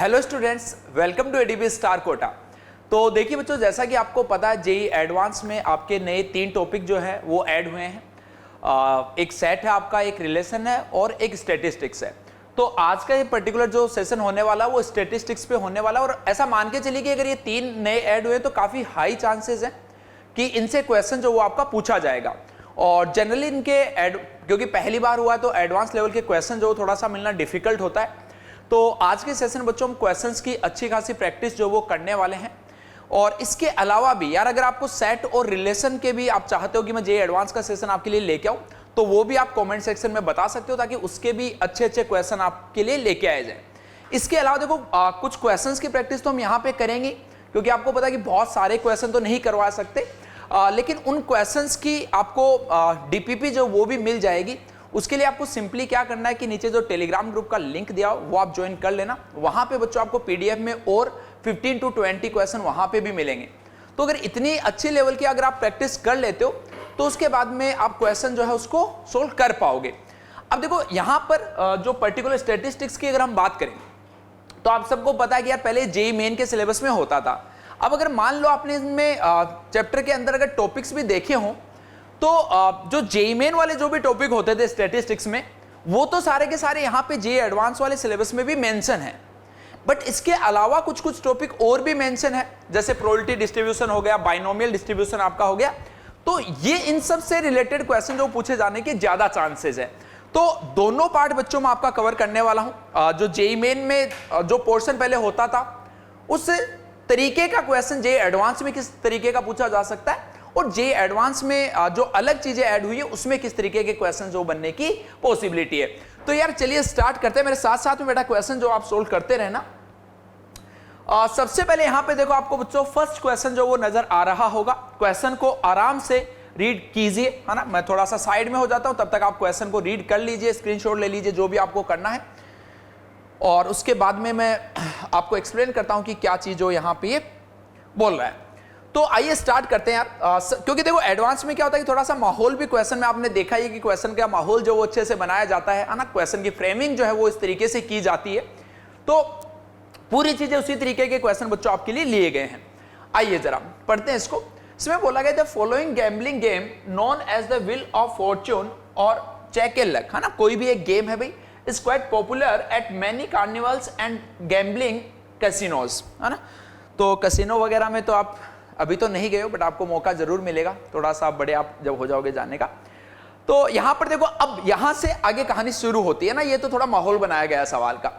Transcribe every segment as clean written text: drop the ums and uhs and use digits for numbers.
Hello students, welcome to ADB star Kota. तो देखिए बच्चों, जैसा कि आपको पता है जेई एडवांस में आपके नए 3 टॉपिक जो है वो ऐड हुए हैं। एक सेट है आपका, एक रिलेशन है और एक स्टैटिस्टिक्स है। तो आज का ये पर्टिकुलर जो सेशन होने वाला वो स्टैटिस्टिक्स पे होने वाला, और ऐसा मान के चलिए कि अगर ये 3 नए ऐड हुए तो काफ़ी हाई चांसेस हैं कि इनसे क्वेश्चन जो वो आपका पूछा जाएगा। और जनरली इनके क्योंकि पहली बार हुआ है तो एडवांस लेवल के क्वेश्चन जो थोड़ा सा मिलना डिफिकल्ट होता है। तो आज के सेशन बच्चों हम क्वेश्चंस की अच्छी खासी प्रैक्टिस जो वो करने वाले हैं। और इसके अलावा भी यार, अगर आपको सेट और रिलेशन के भी आप चाहते हो कि मैं जेईई एडवांस का सेशन आपके लिए लेके आऊं, तो वो भी आप कमेंट सेक्शन में बता सकते हो, ताकि उसके भी अच्छे अच्छे क्वेश्चन आपके लिए लेके आए जाए। इसके अलावा देखो कुछ क्वेश्चंस की प्रैक्टिस तो हम यहाँ पे करेंगे, क्योंकि आपको पता है कि बहुत सारे क्वेश्चन तो नहीं करवा सकते, लेकिन उन क्वेश्चंस की आपको डीपीपी जो वो भी मिल जाएगी। उसके लिए आपको सिंपली क्या करना है कि नीचे जो टेलीग्राम ग्रुप का लिंक दिया हो वो आप ज्वाइन कर लेना। वहां पे बच्चों आपको पीडीएफ में और 15 to 20 क्वेश्चन वहां पे भी मिलेंगे। तो अगर इतनी अच्छी लेवल की अगर आप प्रैक्टिस कर लेते हो तो उसके बाद में आप क्वेश्चन जो है उसको सोल्व कर पाओगे। अब देखो यहां पर जो पर्टिकुलर स्टैटिस्टिक्स की अगर हम बात करें तो आप सबको पता है कि यार पहले जेईई मेन के सिलेबस में होता था। अब अगर मान लो आपने इसमें चैप्टर के अंदर अगर टॉपिक्स भी देखे हों तो जो जेईई मेन वाले जो भी टॉपिक होते थे स्टैटिस्टिक्स में, वो तो सारे के सारे यहाँ पे जेईई एडवांस वाले सिलेबस में भी मेंशन है। बट इसके अलावा कुछ कुछ टॉपिक और भी मेंशन है, जैसे प्रोबेबिलिटी डिस्ट्रीब्यूशन हो गया, बाइनोमियल डिस्ट्रीब्यूशन आपका हो गया। तो ये इन सब से रिलेटेड क्वेश्चन जो पूछे जाने के ज्यादा चांसेस है। तो दोनों पार्ट बच्चों में आपका कवर करने वाला हूं। जो जेईई मेन में जो पोर्शन पहले होता था उस तरीके का क्वेश्चन जेईई एडवांस में किस तरीके का पूछा जा सकता है, और जेईई एडवांस में जो अलग चीजें ऐड हुई है उसमें किस तरीके के क्वेश्चन जो बनने की पॉसिबिलिटी है। तो यार चलिए स्टार्ट करते हैं। मेरे साथ साथ में बेटा क्वेश्चन जो आप सोल्व करते रहना। सबसे पहले यहां पे देखो आपको बच्चों फर्स्ट क्वेश्चन जो वो नजर आ रहा होगा। क्वेश्चन को आराम से रीड कीजिए, है ना। मैं थोड़ा सा साइड में हो जाता हूं, तब तक आप क्वेश्चन को रीड कर लीजिए, स्क्रीनशॉट ले लीजिए, जो भी आपको करना है, और उसके बाद में मैं आपको एक्सप्लेन करता हूं कि क्या चीज जो यहां पे ये बोल रहा है। तो आइए स्टार्ट करते हैं यार। क्योंकि देखो एडवांस में क्या होता है कि थोड़ा सा माहौल भी क्वेश्चन में आपने देखा ही कि क्वेश्चन का माहौल जो वो अच्छे से बनाया जाता है ना। क्वेश्चन की फ्रेमिंग जो है वो इस तरीके से की जाती है। तो पूरी चीजें उसी तरीके के क्वेश्चन बच्चों आपके लिए लिए गए हैं। आइए जरा पढ़ते हैं इसको। इसमें बोला गया the following gambling game known as the wheel of fortune और चेक ए लक, है ना। कोई भी एक गेम है भाई, is quite popular at many carnivals and gambling casinos, है ना। तो कैसीनो वगैरह में तो आप अभी तो नहीं गए हो, बट आपको मौका जरूर मिलेगा, थोड़ा सा बड़े आप जब हो जाओगे जाने का। तो यहां पर देखो, अब यहां से आगे कहानी शुरू होती है ना। ये तो थोड़ा माहौल बनाया गया है सवाल का।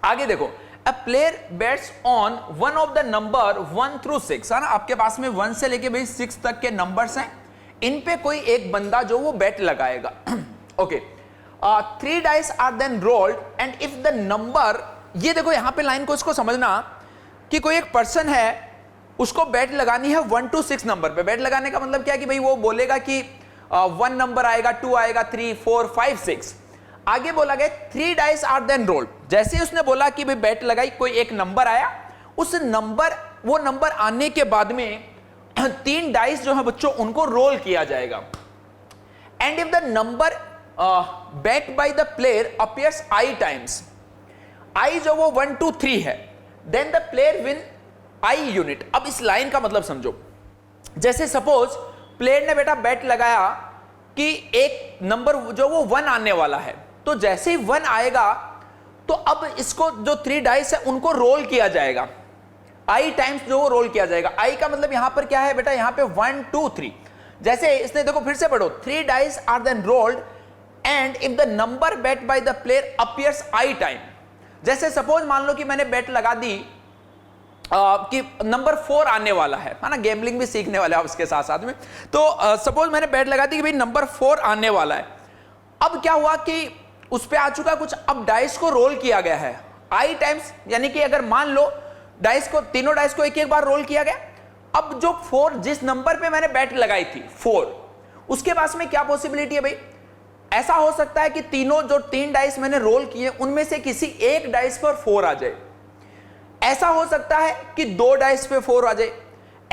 आगे देखो, a player bets on one of the number 1 through 6, है ना। आपके पास में 1 से लेके भाई 6 तक के नंबर्स हैं। इन पे कोई एक बंदा जो वो बेट लगाएगा। Okay, 3 dice are then rolled and if the number, ये देखो यहां पे लाइन को इसको समझना कि कोई एक पर्सन है, उसको बेट लगानी है 1 to 6 नंबर पे। बेट लगाने का मतलब क्या है कि भाई वो बोलेगा कि 1 नंबर आएगा, 2 आएगा, 3, 4, 5, 6। आगे बोला गया 3 डाइस आर देन रोल्ड। जैसे उसने बोला कि भाई बेट लगाई, कोई एक नंबर आया, उस नंबर, वो नंबर आने के बाद में 3 डाइस जो है बच्चों उनको रोल किया जाएगा। And if the number bet by the player appears i times, i जो वो 1 2 3 है, then the player win i unit. अब इस लाइन का मतलब समझो। जैसे सपोज प्लेयर ने बेटा बेट लगाया कि एक नंबर जो वो 1 आने वाला है, तो जैसे ही 1 आएगा तो अब इसको जो 3 डाइस है उनको रोल किया जाएगा, आई टाइम्स जो वो रोल किया जाएगा। आई का मतलब यहां पर क्या है बेटा, यहां पे 1 2 3। जैसे इसने देखो फिर से पढ़ो, 3 dice are then rolled and if the number bet by the player appears i time. जैसे सपोज मान लो कि मैंने बेट लगा दी कि नंबर 4 आने वाला है ना। गैम्बलिंग भी सीखने वाले हैं उसके साथ साथ में। तो सपोज मैंने बेट लगा दी कि भाई नंबर 4 आने वाला है। अब क्या हुआ कि उस पे आ चुका कुछ, अब डाइस को रोल किया गया है आई टाइम्स, यानी कि अगर मान लो डाइस को, तीनों डाइस को एक एक बार रोल किया गया। अब जो 4, जिस नंबर पे मैंने बेट लगाई थी 4, उसके पास में क्या पॉसिबिलिटी है भाई, ऐसा हो सकता है कि तीनों जो 3 डाइस मैंने रोल किए उनमें से किसी एक डाइस पर 4 आ जाए। ऐसा हो सकता है कि 2 डाइस पे 4 आ जाए।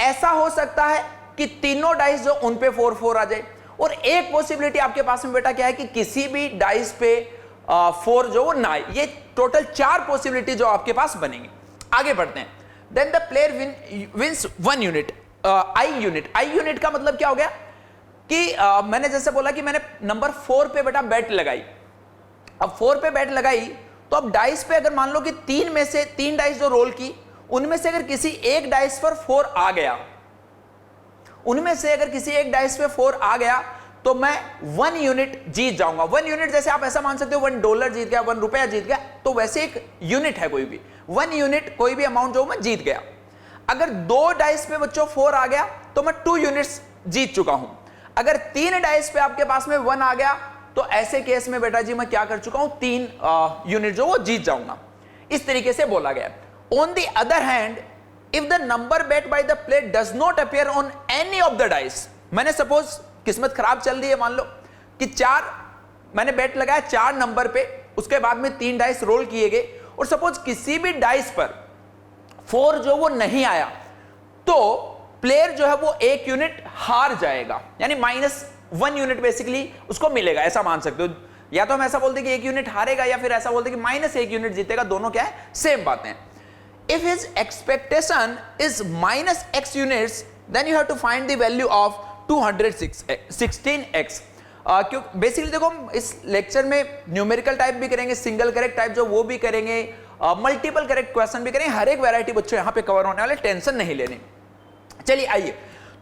ऐसा हो सकता है कि तीनों डाइस जो उन पे 4 4 आ जाए। और एक पॉसिबिलिटी आपके पास में बेटा क्या है कि किसी भी डाइस पे 4 जो वो ना आए। ये टोटल 4 पॉसिबिलिटी जो आपके पास बनेंगे। आगे बढ़ते हैं। Then the player wins 1 unit. I unit का मतलब क्या हो गया कि मैंने जैसे बोला कि मैंने नंबर 4 पे बेटा बैट लगाई। अब 4 पे बैट लगाई तो अब डाइस पे अगर मान लो कि 3 में से 3 डाइस जो रोल की, उनमें से अगर किसी एक डाइस पर 4 आ गया, उनमें से अगर किसी एक डाइस पे 4 आ गया तो मैं 1 यूनिट जीत जाऊंगा। 1 यूनिट जैसे आप ऐसा मान सकते हो $1 जीत गया, 1 रुपया जीत गया, तो वैसे एक यूनिट है कोई भी 1 यूनिट, कोई भी अमाउंट जो मैं जीत गया। अगर 2 डाइस पे बच्चों 4 आ गया तो मैं 2 यूनिट्स जीत चुका हूं। अगर 3 डाइस पे आपके पास में 1 आ गया तो ऐसे केस में बेटा जी मैं क्या कर चुका हूं, 3 यूनिट जो वो जीत जाऊंगा। इस तरीके से बोला गया। On the other hand, if the number bet by the player does not appear on any of the dice, मैंने सपोज किस्मत खराब चल रही है, मान लो कि 4 मैंने बेट लगाया 4 नंबर पे, उसके बाद में 3 डाइस रोल किए गए और सपोज किसी भी डाइस पर 4 जो वो नहीं आया तो प्लेयर जो है वो 1 यूनिट हार जाएगा, यानी -1 यूनिट बेसिकली उसको मिलेगा। ऐसा मान सकते हो, या तो हम ऐसा बोलते कि 1 यूनिट हारेगा या फिर ऐसा बोलते कि -1 यूनिट जीतेगा, दोनों क्या है, सेम बातें हैं। If his expectation is -x units then you have to find the value of 216x। क्यों बेसिकली देखो हम इस लेक्चर में न्यूमेरिकल टाइप भी करेंगे, सिंगल करेक्ट टाइप जो वो भी करेंगे, मल्टीपल करेक्ट क्वेश्चन भी करेंगे, हर एक वैरायटी बच्चों यहां पे कवर होने वाले, टेंशन नहीं लेनी। चलिए आइए,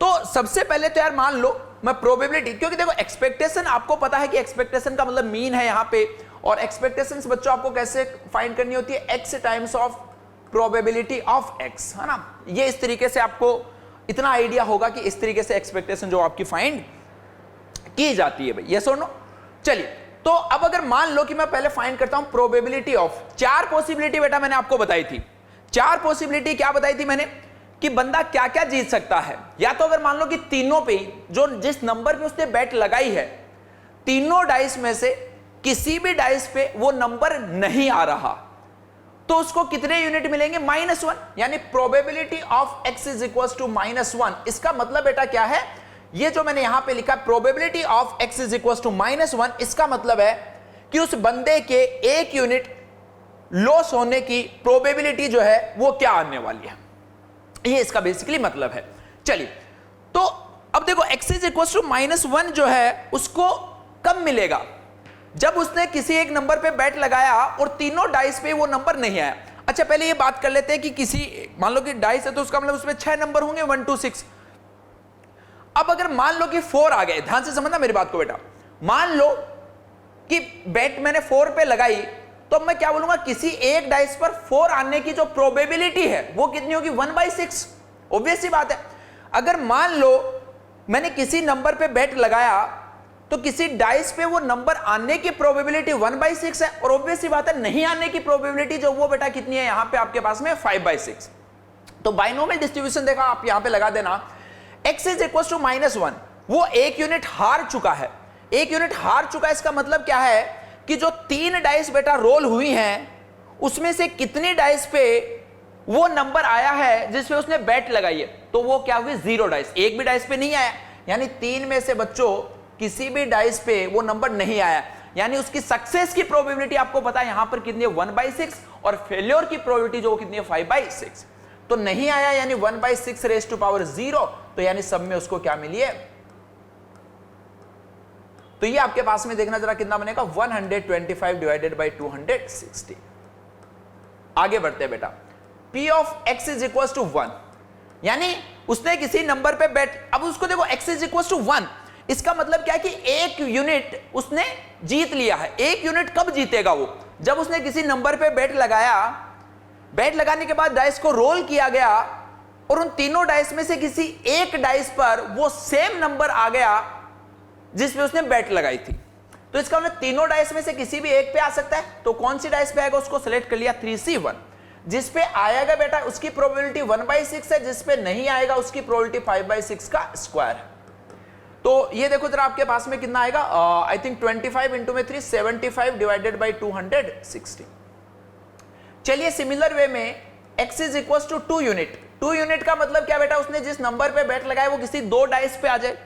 तो सबसे पहले तो यार मान लो मैं प्रोबेबिलिटी, क्योंकि देखो एक्सपेक्टेशन आपको पता है कि एक्सपेक्टेशन का मतलब मीन है यहां पे, और एक्सपेक्टेशंस बच्चों आपको कैसे फाइंड करनी होती है, x times of probability of x, है ना। ये इस तरीके से आपको इतना आइडिया होगा कि इस तरीके से एक्सपेक्टेशन जो आपकी फाइंड की जाती है भाई, यस और नो। चलिए, तो अब अगर मान लो कि मैं पहले फाइंड करता हूं प्रोबेबिलिटी ऑफ 4 पॉसिबिलिटी बेटा मैंने आपको बताई थी। 4 पॉसिबिलिटी क्या बताई थी मैंने कि बंदा क्या क्या जीत सकता है। या तो अगर मान लो कि तीनों पे जो जिस नंबर पे उसने बैट लगाई है, तीनों डाइस में से किसी भी डाइस पे वो नंबर नहीं आ रहा तो उसको कितने यूनिट मिलेंगे, -1, यानी probability of x is equal to -1। इसका मतलब बेटा क्या है, ये जो मैंने यहां पे लिखा probability of x is equal to -1, इसका मतलब है कि उस बंदे के 1 यूनिट लॉस होने की प्रोबेबिलिटी जो है वो क्या आने वाली है, ये इसका बेसिकली मतलब है। चलिए, तो अब देखो x इज इक्वल टू -1 जो है उसको कब मिलेगा, जब उसने किसी एक नंबर पे बैट लगाया और तीनों डाइस पे वो नंबर नहीं आया। अच्छा, पहले ये बात कर लेते हैं कि किसी मान लो कि डाइस है तो उसका मतलब उसमें 6 नंबर होंगे, 1 2 6। अब अगर मान लो कि 4 आ गए, ध्यान से समझना मेरी बात को बेटा, मान लो कि बैट मैंने 4 पे लगाई तो मैं क्या बोलूंगा, किसी एक डाइस पर 4 आने की जो प्रोबेबिलिटी है वो कितनी होगी, 1/6। ऑब्वियस सी बात है। अगर मान लो मैंने किसी नंबर पे बैट लगाया तो किसी डाइस पे वो नंबर आने की प्रोबेबिलिटी 1/6 है, और ऑब्वियस सी बात है नहीं आने की प्रोबेबिलिटी जो वो बेटा कितनी है यहां पे आपके पास में 5/6। तो बाइनोमियल डिस्ट्रीब्यूशन देखा आप यहां पे लगा देना, x इज इक्वल टू -1, वो 1 यूनिट हार चुका है। 1 यूनिट हार चुका है, इसका मतलब क्या है कि जो 3 डाइस बेटा रोल हुई हैं उसमें से कितनी डाइस पे वो नंबर आया है जिसपे उसने बैट लगाई है, तो वो क्या हुई, 0 डाइस, एक भी डाइस पे नहीं आया, यानी 3 में से बच्चों किसी भी डाइस पे वो नंबर नहीं आया, यानी उसकी सक्सेस की प्रोबेबिलिटी आपको पता है यहां पर कितनी है, 1/6, और फेल्योर की प्रोबेबिलिटी जो कितनी है, 5/6। तो नहीं आया यानी 1/6 रेज़ टू पावर 0, तो यानी सब में उसको क्या मिली है, तो ये आपके पास में देखना जरा कितना बनेगा, 125 डिवाइडेड बाई 260। आगे बढ़ते हैं बेटा, P of x is equal to 1, यानी उसने किसी नंबर पे बैट, अब उसको देखो x इज इक्वल टू 1, इसका मतलब क्या है कि 1 यूनिट उसने जीत लिया है। 1 यूनिट कब जीतेगा वो, जब उसने किसी नंबर पे बैट लगाया, बैट लगाने के बाद डाइस को रोल किया गया और उन तीनों डाइस में से किसी एक डाइस पर वो सेम नंबर आ गया जिसपे उसने बैट लगाई थी। तो इसका मतलब तीनों डाइस में से किसी भी एक पे आ सकता है, तो कौन सी डाइस पे आएगा उसको सिलेक्ट कर लिया, 3C1। जिस पे आएगा बेटा उसकी प्रोबेबिलिटी 1/6 है, जिस पे नहीं आएगा उसकी प्रोबेबिलिटी 5/6 का स्क्वायर है। तो ये देखो जरा आपके पास में कितना आएगा, आई थिंक 25 इंटू में 3, 75 डिवाइडेड बाई 260। चलिए सिमिलर वे में x is equal to 2 unit. 2 unit का मतलब क्या बेटा, उसने जिस नंबर पे बैट लगाया वो किसी 2 डाइस पे आ जाए,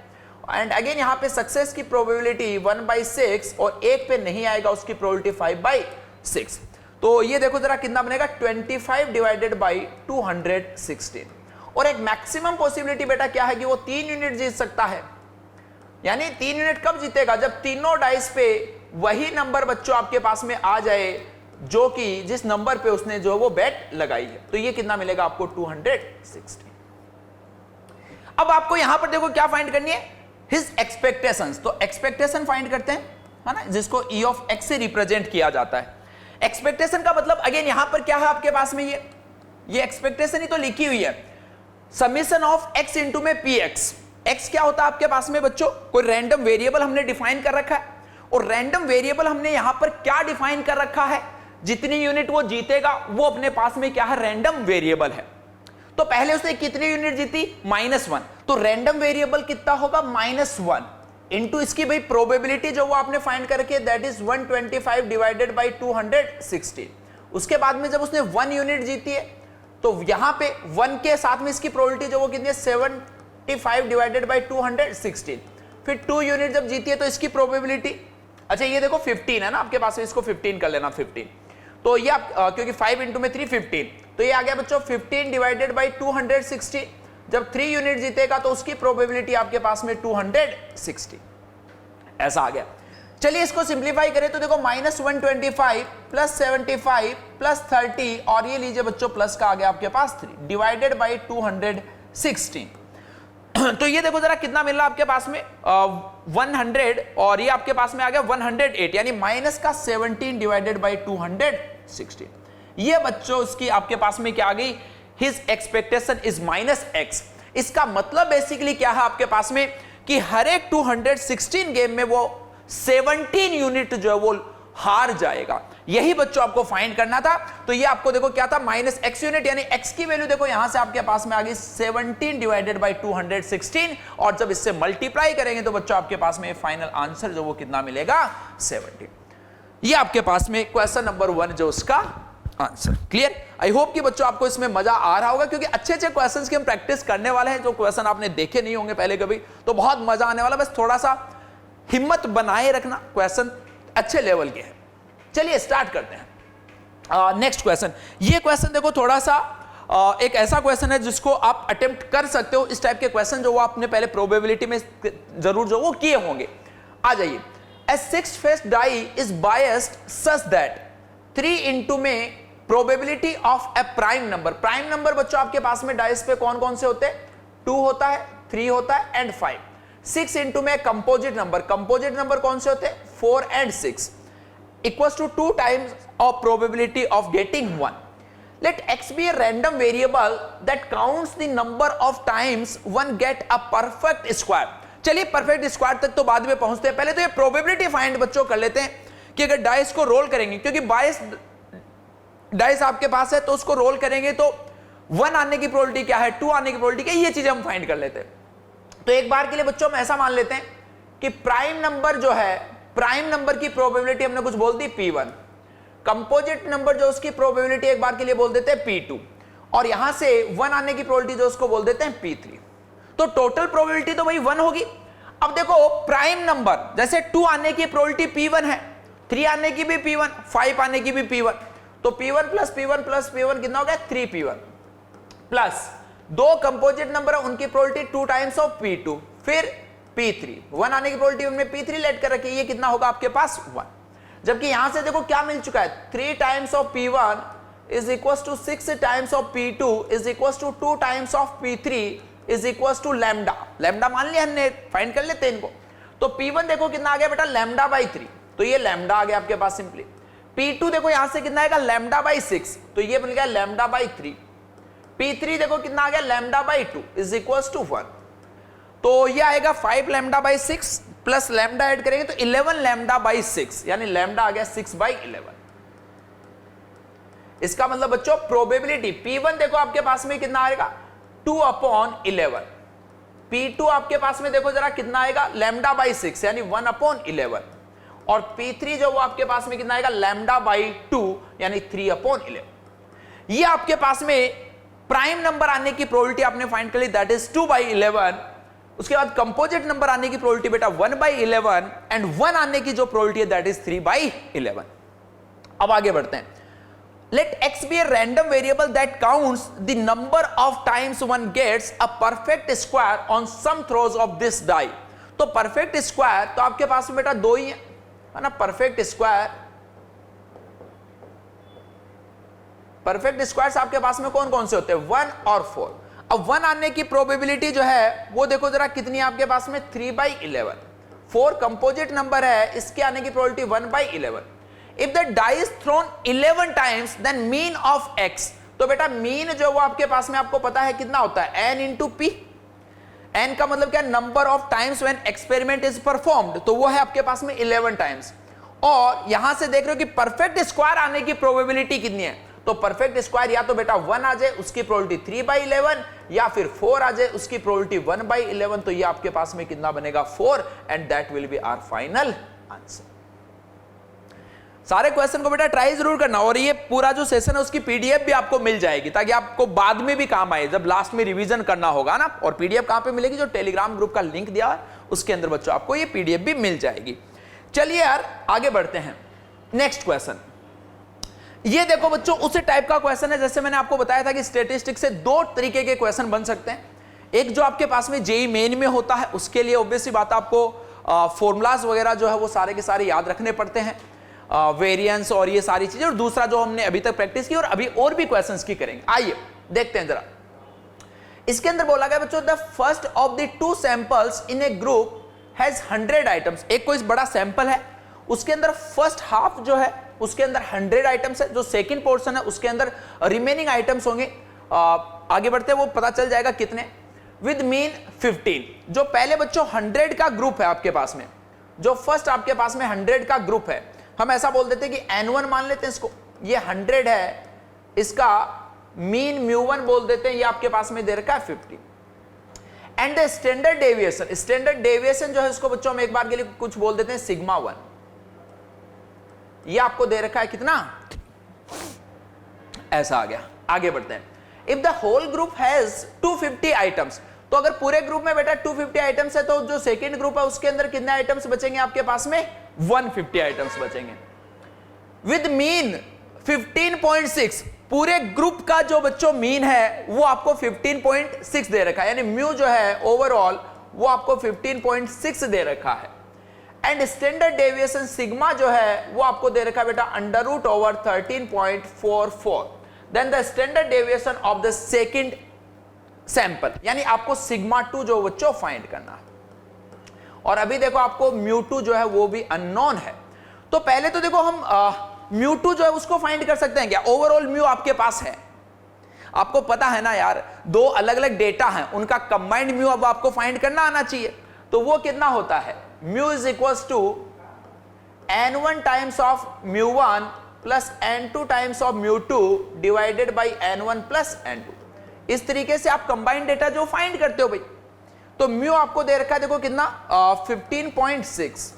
एंड अगेन यहाँ पे सक्सेस की प्रोबेबिलिटी 1/6 और एक पे नहीं आएगा उसकी प्रोबेबिलिटी 5/6। तो ये देखो जरा कितना बनेगा 25 डिवाइडेड बाई 216। और एक मैक्सिमम पॉसिबिलिटी बेटा क्या है कि वो 3 यूनिट जीत सकता है। यानी 3 यूनिट कब जीतेगा, जब तीनों डाइस पे वही नंबर बच्चों आपके पास में आ जाए जो कि जिस नंबर पे उसने जो वो बेट लगाई है। तो ये कितना मिलेगा आपको 260। अब आपको यहां पर देखो क्या फाइंड करनी है, हिज एक्सपेक्टेशंस। तो एक्सपेक्टेशन फाइंड करते हैं, है ना, जिसको ई ऑफ एक्स से रिप्रेजेंट किया जाता है। एक्सपेक्टेशन का मतलब अगेन यहां पर क्या है आपके पास में, ये एक्सपेक्टेशन ही तो लिखी हुई है, समीशन ऑफ एक्स इंटू में पी एक्स। एक्स क्या होता है आपके पास में बच्चों, कोई रैंडम वेरिएबल हमने डिफाइन कर रखा है, और रैंडम वेरिएबल हमने यहां पर क्या डिफाइन कर रखा है, जितनी यूनिट वो जीतेगा वो अपने पास में क्या है, रैंडम वेरिएबल है। तो पहले उसने कितनी यूनिट जीती, -1, तो रैंडम वेरिएबल कितना होगा, -1 इंटू इसकी भाई प्रोबेबिलिटी जो वो आपने फाइंड करके दैट इज 125 डिवाइडेड बाई 216। उसके बाद में जब उसने 1 यूनिट जीती है तो यहां पे 1 के साथ में इसकी प्रोबेबिलिटी जो वो कितनी है, 75 डिवाइडेड बाई 216। फिर 2 यूनिट जब जीती है तो इसकी प्रोबेबिलिटी, अच्छा ये देखो 15 है ना आपके पास में, इसको 15 कर लेना 15। तो ये आप क्योंकि 5 इंटू में 3 15, तो ये आ गया बच्चों 15 डिवाइडेड बाई 260। जब 3 यूनिट जीतेगा तो उसकी प्रोबेबिलिटी आपके पास में 260 ऐसा आ गया। चलिए इसको सिंप्लीफाई करें तो देखो -125 प्लस 75 प्लस 30 और ये लीजिए बच्चों प्लस का आ गया आपके पास 3 डिवाइडेड बाई 216। तो ये देखो जरा कितना मिल रहा आपके पास में 100 और ये आपके पास में आ गया 108, यानी माइनस का 17 डिवाइडेड बाई 216। ये बच्चों उसकी आपके पास में क्या आ गई, हिज एक्सपेक्टेशन इज -x। इसका मतलब बेसिकली क्या है आपके पास में कि हर एक 216 गेम में वो 17 यूनिट जो है वो हार जाएगा। यही बच्चों आपको फाइंड करना था। तो ये आपको देखो क्या था, -x यूनिट, यानी x की वैल्यू देखो यहां से आपके पास में आ गई 17 डिवाइडेड बाई 216, और जब इससे मल्टीप्लाई करेंगे तो बच्चों आपके पास में फाइनल आंसर जो वो कितना मिलेगा, 17। ये आपके पास में क्वेश्चन नंबर 1 जो उसका आंसर। क्लियर? आई होप कि बच्चों आपको इसमें मजा आ रहा होगा, क्योंकि अच्छे अच्छे क्वेश्चंस की हम प्रैक्टिस करने वाले हैं, जो क्वेश्चन आपने देखे नहीं होंगे पहले कभी, तो बहुत मजा आने वाला। बस थोड़ा सा हिम्मत बनाए रखना, क्वेश्चन अच्छे लेवल के हैं। चलिए स्टार्ट करते हैं नेक्स्ट क्वेश्चन। ये क्वेश्चन देखो थोड़ा सा एक ऐसा क्वेश्चन है जिसको आप अटेम्प्ट कर सकते हो। इस टाइप के क्वेश्चन जो वो आपने पहले प्रोबेबिलिटी में जरूर जो वो किए होंगे। आ जाइए, a 6-faced die is biased such that 3 into में probability of A prime number. Prime number बच्चों आपके पास में डाइस पे कौन कौन से होते हैं, 2 होता है, 3 होता है एंड 5। 6 इंटू में कंपोजिट नंबर, कंपोजिट नंबर कौन से होते हैं, 4 and 6 equals to 2 times of probability of getting 1. Let x be a random variable that counts the number of times one get a perfect square. चलिए perfect square तक तो बाद में पहुंचते हैं, पहले तो ये प्रोबेबिलिटी फाइंड बच्चों कर लेते हैं कि अगर डाइस को रोल करेंगे, क्योंकि 22 डाइस आपके पास है तो उसको रोल करेंगे तो 1 आने की प्रोबेबिलिटी क्या है, 2 आने की प्रोबेबिलिटी क्या है, ये चीजें हम फाइंड कर लेते हैं। तो एक बार के लिए बच्चों हम ऐसा मान लेते हैं कि प्राइम नंबर जो है, प्राइम नंबर की प्रोबेबिलिटी हमने कुछ बोल दी P1, कंपोजिट नंबर जो उसकी प्रोबेबिलिटी एक बार के लिए बोल देते हैं P2, और यहां से 1 आने की प्रोबेबिलिटी जो उसको बोल देते हैं P3। तो टोटल प्रोबेबिलिटी तो वही 1 होगी। अब देखो प्राइम नंबर जैसे 2 आने की प्रोबेबिलिटी P1 है, 3 आने की भी P1, 5 आने की भी P1, तो P1 plus P1 plus P1 कितना हो गया, 3P1 प्लस 2 कंपोजिट नंबर है उनकी प्रोबेबिलिटी 2 टाइम्स ऑफ P2, फिर P3, 1 आने की प्रोबेबिलिटी हमने P3 लेट कर रखी है, ये कितना होगा आपके पास 1। जबकि यहां से देखो क्या मिल चुका है, 3 times of P1 is equals to 6 times of P2 is equals to 2 times of P3 is equals to lambda. Lambda मान लिया हमने, फाइंड कर लेते हैं इनको। तो P1 देखो कितना आ गया बेटा, लैम्डा बाई 3, तो ये लैम्डा आ गया आपके पास सिंपली। P2 देखो यहां से कितना आएगा, लैम्डा बाई 6, तो ये मिल गया लैम्डा बाई 3। P3 देखो कितना आ गया, lambda by 2 is equals to 1, तो ये आएगा 5 lambda by 6 plus lambda add करेंगे तो 11 लैम्डा बाई 6, यानी लैम्डा आ गया 6/11। इसका मतलब बच्चों प्रोबेबिलिटी P1 देखो आपके पास में कितना आएगा, 2/11। P2 आपके पास में देखो जरा कितना आएगा, लैम्डा बाई 6 यानी 1/11, और P3 जो वो आपके पास में कितना आएगा, लैम्डा बाई 2 यानी 3/11। ये आपके पास में प्राइम नंबर आने की प्रोबेबिलिटी आपने फाइंड कर ली, दैट इज 2/11। उसके बाद कंपोजिट नंबर आने की प्रोबेबिलिटी बेटा 1/11 एंड 1 आने की जो प्रोबेबिलिटी है दैट इज 3/11। अब आगे बढ़ते हैं। Let x be a random variable that counts the number of times one gets a perfect square on some throws of this die। तो perfect square तो आपके पास में बेटा दो ही है ना, perfect squares आपके पास में कौन कौन से होते हैं, 1 और 4। अब 1 आने की प्रोबेबिलिटी जो है वो देखो जरा कितनी है आपके पास में, 3/11। 4 कंपोजिट नंबर है, इसके आने की probability 1/11। If the die is thrown 11 times, then mean of x, तो बेटा मीन जो वो आपके पास में आपको पता है कितना होता है, n into p। n का मतलब क्या, number of times when experiment is performed, तो वो है आपके पास में 11 टाइम्स। और यहां से देख रहे हो कि परफेक्ट स्क्वायर आने की प्रोबेबिलिटी कितनी है, तो परफेक्ट स्क्वायर या तो बेटा 1 आ जाए, उसकी प्रोबेबिलिटी 3/11, या फिर 4 आ जाए, उसकी प्रोबेबिलिटी 1/11। तो ये आपके पास में कितना बनेगा, 4, and that will be our final answer. सारे क्वेश्चन को बेटा ट्राई जरूर करना, और ये पूरा जो सेशन है उसकी पीडीएफ भी आपको मिल जाएगी, ताकि आपको बाद में भी काम आए जब लास्ट में रिवीजन करना होगा ना। और पीडीएफ कहां पे मिलेगी, जो टेलीग्राम ग्रुप का लिंक दिया है उसके अंदर बच्चों आपको ये पीडीएफ भी मिल जाएगी। चलिए यार आगे बढ़ते हैं। नेक्स्ट क्वेश्चन, ये देखो बच्चों उसी टाइप का क्वेश्चन है जैसे मैंने आपको बताया था कि स्टैटिस्टिक्स से दो तरीके के क्वेश्चन बन सकते हैं। एक जो आपके पास में जेईई मेन में होता है, उसके लिए ऑब्वियसली बात आपको फॉर्मूलाज वगैरह जो है वो सारे के सारे याद रखने पड़ते हैं, वेरिएंस और ये सारी चीजें। और दूसरा जो हमने अभी तक प्रैक्टिस की और अभी और भी क्वेश्चंस की करेंगे। आइए देखते हैं जरा। इसके अंदर बोला गया बच्चों, the first of the 2 samples in A group has 100 items. एक कोई बड़ा सैंपल है, उसके अंदर फर्स्ट हाफ जो है उसके अंदर 100 आइटम्स है, जो सेकंड पोर्शन है उसके अंदर रिमेनिंग आइटम्स होंगे। आगे बढ़ते हैं वो पता चल जाएगा कितने, विद मीन 15। जो पहले बच्चों 100 का ग्रुप है आपके पास में, जो फर्स्ट आपके पास में 100 का ग्रुप है, हम ऐसा बोल देते हैं कि n1 मान लेते हैं इसको, ये 100 है, इसका मीन μ1 बोल देते हैं, ये आपके पास में दे रखा है 50। And the standard deviation, standard deviation जो है उसको बच्चों हम एक बार के लिए कुछ बोल देते हैं σ1, ये आपको दे रखा है कितना, ऐसा आ गया। आगे बढ़ते हैं। If the whole group has 250 items, तो अगर पूरे ग्रुप में बेटा 250 आइटम्स है, तो जो सेकंड ग्रुप है उसके अंदर कितने आइटम्स बचेंगे आपके पास में, 150 आइटम्स बचेंगे। विद मीन 15.6, पूरे ग्रुप का जो बच्चों मीन है वो आपको 15.6 दे रखा है, यानी म्यू जो है ओवरऑल वो आपको 15.6 दे रखा है। एंड स्टैंडर्ड डेविएशन सिग्मा जो है वो आपको दे रखा है बेटा √13.44। Then the standard deviation of the second sample, यानी आपको σ2 जो बच्चों फाइंड करना है। और अभी देखो आपको μ2 जो है वो भी अननोन है। तो पहले तो देखो हम μ2 जो है उसको फाइंड कर सकते हैं क्या, ओवरऑल म्यू आपके पास है, आपको पता है ना यार, दो अलग अलग डेटा हैं, उनका कंबाइंड म्यू अब आपको फाइंड करना आना चाहिए। तो वो कितना होता है, mu is equals to n1 times of μ1 plus n2 times of μ2 divided by n1 plus n2। इस तरीके से आप कंबाइंड डेटा जो फाइंड करते हो भाई। तो म्यू आपको दे रखा है देखो कितना 15.6,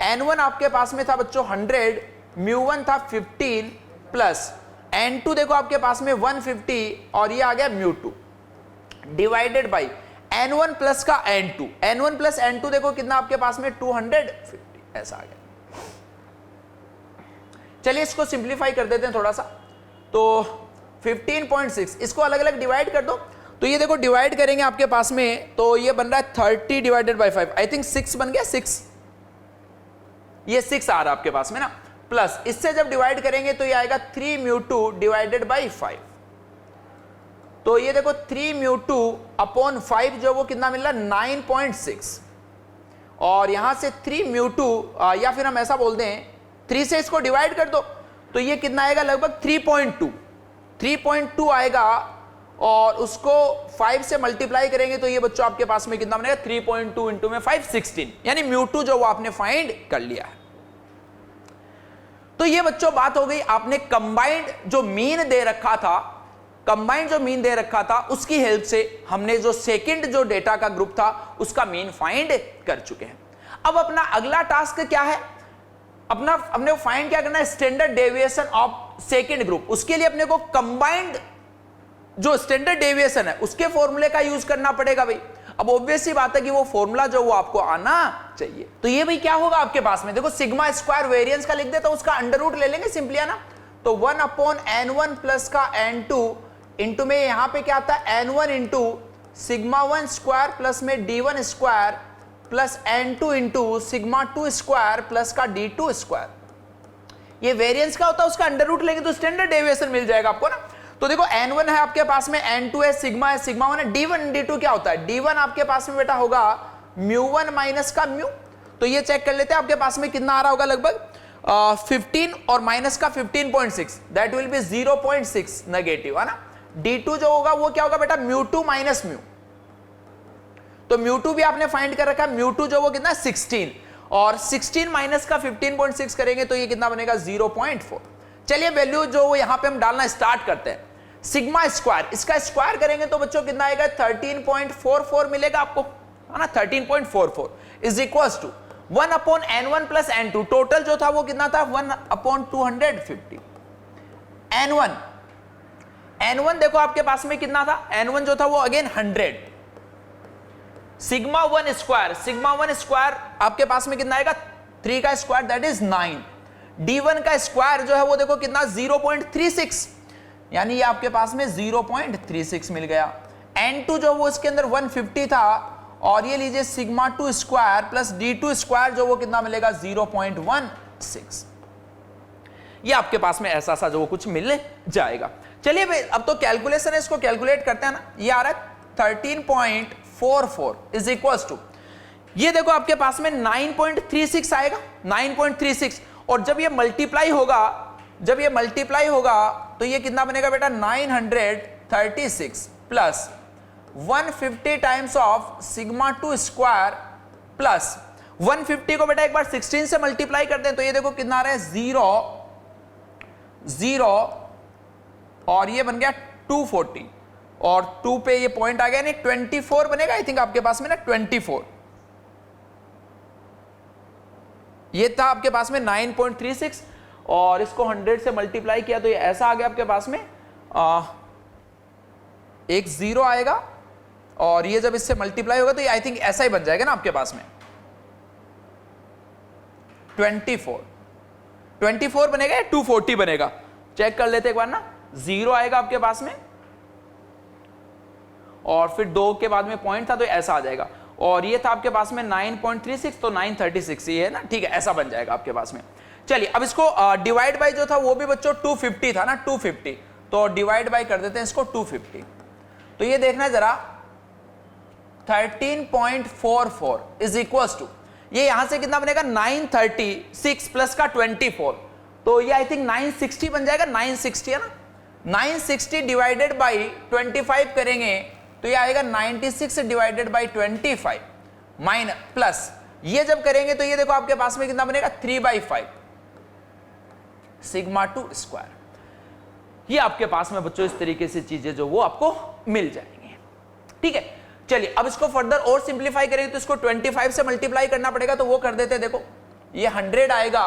n1 आपके पास में था बच्चों 100, μ1 था 15 प्लस n2 देखो आपके पास में 150 और ये आ गया μ2 डिवाइडेड बाई n1 प्लस का n2, n1 प्लस n2 देखो कितना आपके पास में 250, ऐसा आ गया। चलिए इसको सिंप्लीफाई कर देते हैं थोड़ा सा। तो 15.6 इसको अलग अलग डिवाइड कर दो, तो ये देखो डिवाइड करेंगे आपके पास में, तो ये बन रहा है 30 डिवाइडेड बाई 5, आई थिंक 6 बन गया, 6, ये 6 आ रहा है आपके पास में ना, प्लस इससे जब डिवाइड करेंगे तो ये आएगा 3 μ2 डिवाइडेड बाई 5। तो ये देखो 3 μ2 अपॉन 5 जो वो कितना मिल रहा है 9.6, और यहां से 3 μ2 या फिर हम ऐसा बोल दें 3 से इसको डिवाइड कर दो, तो ये कितना आएगा लगभग 3.2 आएगा, और उसको 5 से मल्टीप्लाई करेंगे तो ये बच्चों आपके पास में कितना बनेगा 3.2 इंटू में 5 16, यानी μ2 जो वो आपने फाइंड कर लिया है। तो ये बच्चों बात हो गई, आपने कंबाइंड जो मीन दे रखा था, कंबाइंड जो मीन दे रखा था उसकी हेल्प से हमने जो सेकंड जो डेटा का ग्रुप था उसका मीन फाइंड कर चुके हैं। अब अपना अगला टास्क क्या है, अपना अपने को फाइंड क्या करना है, standard deviation of second group. उसके लिए अपने को कंबाइंड जो स्टैंडर्ड डेविएशन है उसके फॉर्मूले का यूज करना पड़ेगा भाई। अब ऑब्वियस सी बात है कि वो फॉर्मूला जो वो आपको आना चाहिए। तो ये भाई क्या होगा आपके पास में, देखो सिग्मा स्क्वायर वेरिएंस का लिख दे तो उसका अंडर रूट ले लेंगे सिंपली, है ना। तो 1/n1 प्लस का n2 इंटू में यहां पे क्या आता है n1 into sigma 1 square plus में d1 square plus n2 into sigma 2 square plus का d2 स्क्वायर। ये वेरिएंस का होता है, उसका अंडर रूट लेंगे तो स्टैंडर्ड डेविएशन मिल जाएगा आपको ना। तो देखो n1 है आपके पास में, n2 है, सिग्मा 1 है, d1 d2 क्या होता है, d1 आपके पास में बेटा होगा μ1 माइनस का म्यू। तो ये चेक कर लेते हैं आपके पास में कितना आ रहा होगा, लगभग 15 और माइनस का 15.6, दैट विल बी 0.6 नेगेटिव, है ना। d2 जो होगा वो क्या होगा बेटा, μ2 माइनस म्यू। तो μ2 भी आपने फाइंड कर रखा है, μ2 जो वो कितना 16, और 16 माइनस का 15.6 करेंगे तो ये कितना बनेगा 0.4। चलिए वैल्यू जो वो यहां पे हम डालना स्टार्ट करते हैं। सिग्मा स्क्वायर, इसका स्क्वायर करेंगे तो बच्चों कितना आएगा 13.44 मिलेगा आपको, है ना। 13.44 is equal to 1/n1 plus n2, total जो था वो कितना था 1/250। n1 देखो आपके पास में कितना था, n1 जो था वो अगेन 100। सिग्मा 1 स्क्वायर आपके पास में कितना आएगा, 3 का स्क्वायर दैट इज 9। d1 का स्क्वायर जो है वो देखो कितना 0.36, यानी ये आपके पास में 0.36 मिल गया। n2 जो वो इसके अंदर 150 था, और ये लीजिए sigma 2 square plus d2 square जो वो कितना मिलेगा 0.16। ये आपके पास में ऐसा सा जो कुछ मिल जाएगा। चलिए भाई अब तो कैलकुलेशन है, इसको कैलकुलेट करते हैं ना। ये आ रहा है 13.44 इज इक्वल टू, ये देखो आपके पास में 9.36 आएगा, 9.36, और जब ये मल्टीप्लाई होगा तो ये कितना बनेगा बेटा 936 plus 150 times of sigma 2 square plus 150 को बेटा एक बार 16 से मल्टीप्लाई करते हैं तो ये देखो कितना आ रहा है 0 और ये बन गया 240, और 2 पे ये पॉइंट आ गया नहीं 24 बनेगा आई थिंक आपके पास में ना 24। ये था आपके पास में 9.36 और इसको 100 से मल्टीप्लाई किया तो ये ऐसा आ गया आपके पास में एक 0 आएगा, और ये जब इससे मल्टीप्लाई होगा तो ये आई थिंक ऐसा ही बन जाएगा ना आपके पास में 24 बनेगा या 240 बनेगा, चेक कर लेते एक बार ना। 0 आएगा आपके पास में और फिर 2 के बाद में पॉइंट था तो ऐसा आ जाएगा, और ये था आपके पास में 9.36 तो 936 ये है ना, ठीक है, ऐसा बन जाएगा आपके पास में। चलिए अब इसको डिवाइड बाय जो था वो भी बच्चों 250 था ना, 250, तो डिवाइड बाय कर देते हैं इसको 250। तो ये देखना जरा 13.44 इज इक्वल टू, ये यहां से कितना बनेगा 936 प्लस का 24, तो ये आई थिंक 960 बन जाएगा, 960 है ना। 960 डिवाइडेड बाई 25 करेंगे तो ये आएगा 96 डिवाइडेड बाई 25 माइनस प्लस, ये जब करेंगे तो ये देखो आपके पास में कितना बनेगा 3/5 सिग्मा 2 स्क्वायर। ये आपके पास में बच्चों इस तरीके से चीजें जो वो आपको मिल जाएंगी, ठीक है। चलिए अब इसको फर्दर और सिंप्लीफाई करेंगे तो इसको 25 से मल्टीप्लाई करना पड़ेगा, तो वो कर देते हैं। देखो ये 100 आएगा,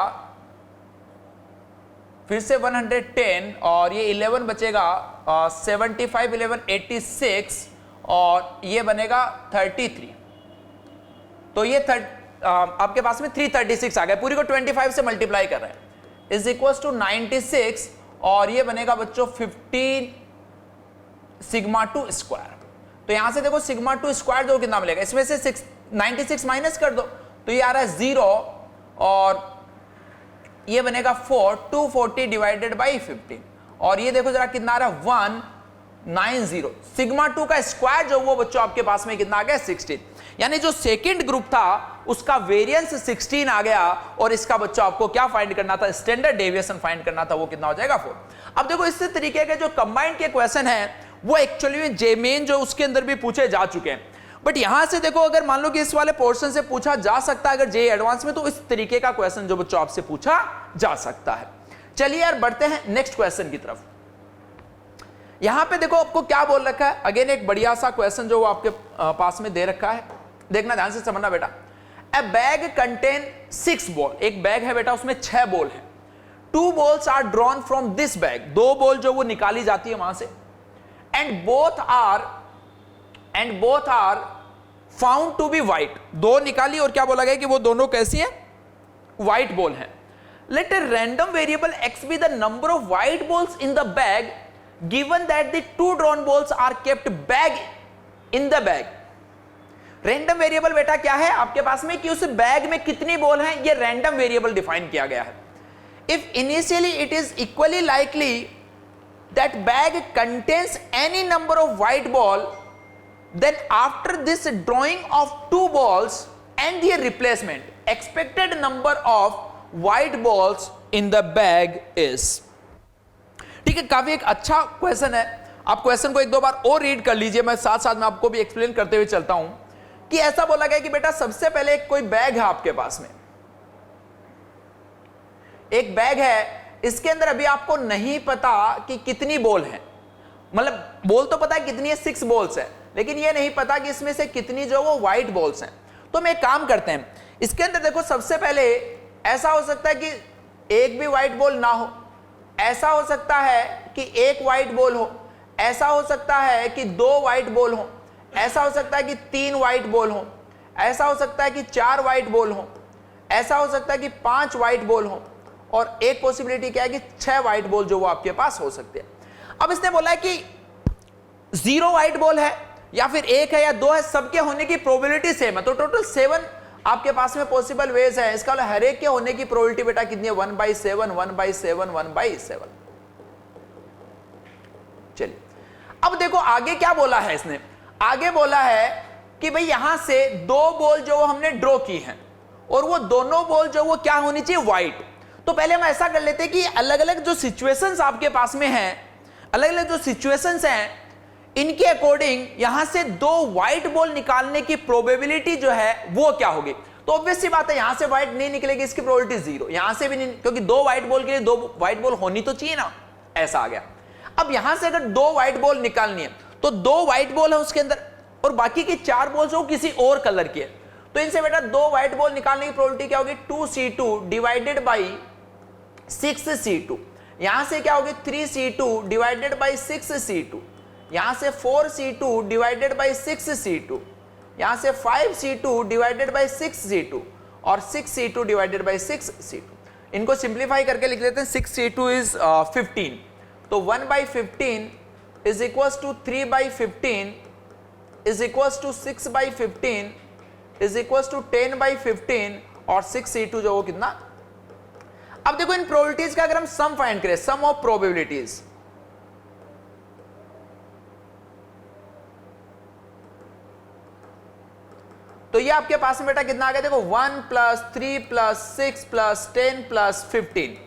फिर से 110 और ये 11 बचेगा 75 11 86 और ये बनेगा 33, तो ये आपके पास में 336 आ गया, पूरी को 25 से मल्टीप्लाई कर रहे हैं इज इक्वल टू 96 और ये बनेगा बच्चों 15 सिग्मा 2 स्क्वायर। तो यहां से देखो सिग्मा 2 स्क्वायर जो कितना मिलेगा, इसमें से 96 माइनस कर दो तो ये आ रहा है 0 और ये बनेगा 240 डिवाइडेड बाई 15, और ये देखो जरा कितना आ रहा है 190। सिग्मा 2 का स्क्वायर जो वो बच्चों आपके पास में कितना आ गया 16, यानी जो सेकंड ग्रुप था उसका वेरिएंस 16 आ गया, और इसका बच्चों आपको क्या फाइंड करना था, स्टैंडर्ड डेविएशन फाइंड करना था, वो कितना हो जाएगा 4। अब देखो इस तरीके के जो कंबाइंड के क्वेश्चन है वो एक्चुअली में जेमेन जो उसके अंदर भी पूछे जा चुके हैं, बट यहां से देखो अगर मान लो कि इस वाले पोर्शन से पूछा जा सकता है अगर जे एडवांस में, तो इस तरीके का क्वेश्चन जो बच्चों आपसे पूछा जा सकता है। चलिए यार बढ़ते हैं नेक्स्ट क्वेश्चन की तरफ। यहां पे देखो आपको क्या बोल रखा है, अगेन एक बढ़िया सा क्वेश्चन जो वो आपके पास में दे रखा है, देखना ध्यान से समझना बेटा। ए बैग कंटेन 6 बॉल, एक बैग है बेटा उसमें 6 बॉल है। 2 balls are drawn from this bag, 2 ball जो वो निकाली जाती है वहां से, and both are found to be white, दो निकाली और क्या बोला गया कि वो दोनों कैसी है, व्हाइट बॉल है। Let a random variable x be the number of white balls in the bag given that the two drawn balls are kept bag in the bag. Random variable बेटा क्या है आपके पास में कि उस बैग में कितनी बॉल है, ये रैंडम वेरिएबल डिफाइन किया गया है। If initially it is equally likely that bag contains any number of white ball, then after this drawing of two balls and their replacement, expected number of white balls in the bag is। ठीक है, काफी एक अच्छा question है। आप question को एक दो बार और रीड कर लीजिए, मैं साथ साथ में आपको भी एक्सप्लेन करते हुए चलता हूं कि ऐसा बोला गया कि बेटा सबसे पहले कोई बैग है आपके पास में, एक बैग है, इसके अंदर अभी आपको नहीं पता कि कितनी बॉल है, मतलब बॉल तो पता है कितनी है, 6 बॉल्स है, लेकिन ये नहीं पता कि इसमें से कितनी जो वो व्हाइट बॉल्स हैं। तो हम एक काम करते हैं, इसके अंदर देखो सबसे पहले ऐसा हो सकता है कि एक भी व्हाइट बॉल ना हो, ऐसा हो सकता है कि एक व्हाइट बॉल हो, ऐसा हो सकता है कि 2 व्हाइट बॉल हो, ऐसा हो सकता है कि 3 व्हाइट बॉल हो, ऐसा हो सकता है कि 4 व्हाइट बॉल हो, ऐसा हो सकता है कि 5 व्हाइट बॉल हो, और एक पॉसिबिलिटी क्या है कि 6 व्हाइट बॉल जो वो आपके पास हो सकते हैं। अब इसने बोला है कि 0 व्हाइट बॉल है या फिर 1 है या 2 है, सबके होने की प्रोबेबिलिटी सेम है, तो टोटल 7 आपके पास में पॉसिबल वेज है। इसका मतलब हर एक के होने की प्रोबेबिलिटी बेटा कितनी है, 1/7 1/7 1/7। चलिए अब देखो आगे क्या बोला है इसने, आगे बोला है कि भाई यहां से 2 बॉल जो हमने ड्रॉ की हैं और वो दोनों बॉल जो वो क्या होनी चाहिए, व्हाइट। तो पहले हम ऐसा कर लेते हैं कि अलग अलग जो सिचुएशंस आपके पास में हैं, अलग अलग जो सिचुएशंस हैं, इनके अकॉर्डिंग यहां से 2 व्हाइट बॉल निकालने की प्रोबेबिलिटी जो है वो क्या होगी। तो ऑब्वियस सी बात है यहां से व्हाइट नहीं निकलेगी, इसकी प्रोबेबिलिटी 0, यहां से भी नहीं, क्योंकि 2 व्हाइट बॉल के लिए 2 व्हाइट बॉल होनी तो चाहिए ना, ऐसा आ गया। अब यहां से अगर 2 व्हाइट बॉल निकालनी है तो 2 व्हाइट बॉल है उसके अंदर और बाकी की 4 बॉल्स वो किसी और कलर की है, तो इनसे बेटा 2 व्हाइट बॉल निकालने की प्रोबेबिलिटी क्या होगी, 2c2 डिवाइडेड बाई 6c2। यहां से क्या होगी 3c2 डिवाइडेड बाई 6c2, यहां से 4c2 डिवाइडेड बाई 6c2, यहां से 5c2 डिवाइडेड बाई 6c2 और 6c2 डिवाइडेड बाई 6c2। इनको सिंप्लीफाई करके लिख लेते हैं, 6c2 इज 15, तो 1/15 is equals to 3/15 is equals to 6/15 is equals to 10/15 और 6c2 जो वो कितना। अब देखो इन प्रोबेबिलिटीज का अगर हम सम फाइंड करें, सम ऑफ प्रोबेबिलिटीज, तो ये आपके पास में बेटा कितना आ गया, देखो 1 + 3 + 6 + 10 + 15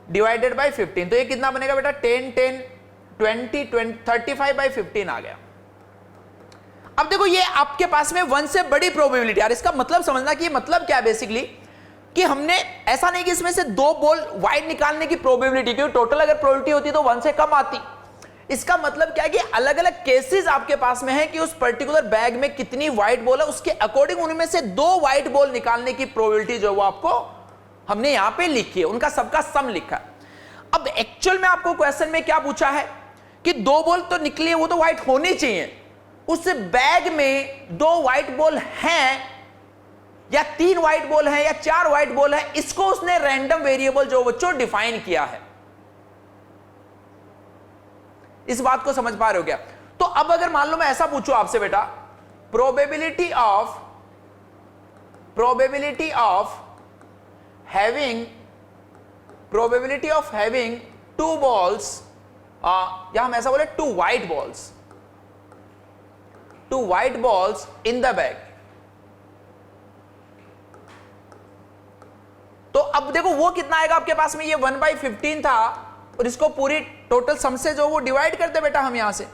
डिवाइडेड बाई 15, तो ये कितना बनेगा बेटा 10 10 20 20 35/15 आ गया। अब देखो ये आपके पास में 1 से बड़ी प्रोबेबिलिटी, यार इसका मतलब समझना कि मतलब क्या है बेसिकली, कि हमने ऐसा नहीं कि इसमें से 2 बॉल वाइड निकालने की प्रोबेबिलिटी, क्योंकि टोटल अगर प्रोबेबिलिटी होती तो 1 से कम आती। इसका मतलब क्या है कि अलग अलग केसेस आपके पास में है कि उस पर्टिकुलर बैग में कितनी व्हाइट बॉल है, उसके अकॉर्डिंग उनमें से 2 व्हाइट बॉल निकालने की प्रोबेबिलिटी जो वो आपको हमने यहां पे लिखी है, उनका सबका सम लिखा है। अब एक्चुअल में आपको क्वेश्चन में क्या पूछा है कि 2 बॉल तो निकली है, वो तो व्हाइट होनी चाहिए, उस बैग में 2 व्हाइट बॉल हैं या 3 व्हाइट बॉल है या 4 व्हाइट बॉल है, इसको उसने रैंडम वेरिएबल जो बच्चों डिफाइन किया है। इस बात को समझ पा रहे हो क्या। तो अब अगर मान लो मैं ऐसा पूछूं आपसे बेटा, प्रोबेबिलिटी ऑफ हैविंग 2 बॉल्स, या हम ऐसा बोले 2 white balls in the bag. तो अब देखो वो कितना आएगा आपके पास में, ये 1/15 था और इसको पूरी टोटल सम से जो वो डिवाइड करते बेटा हम यहां से,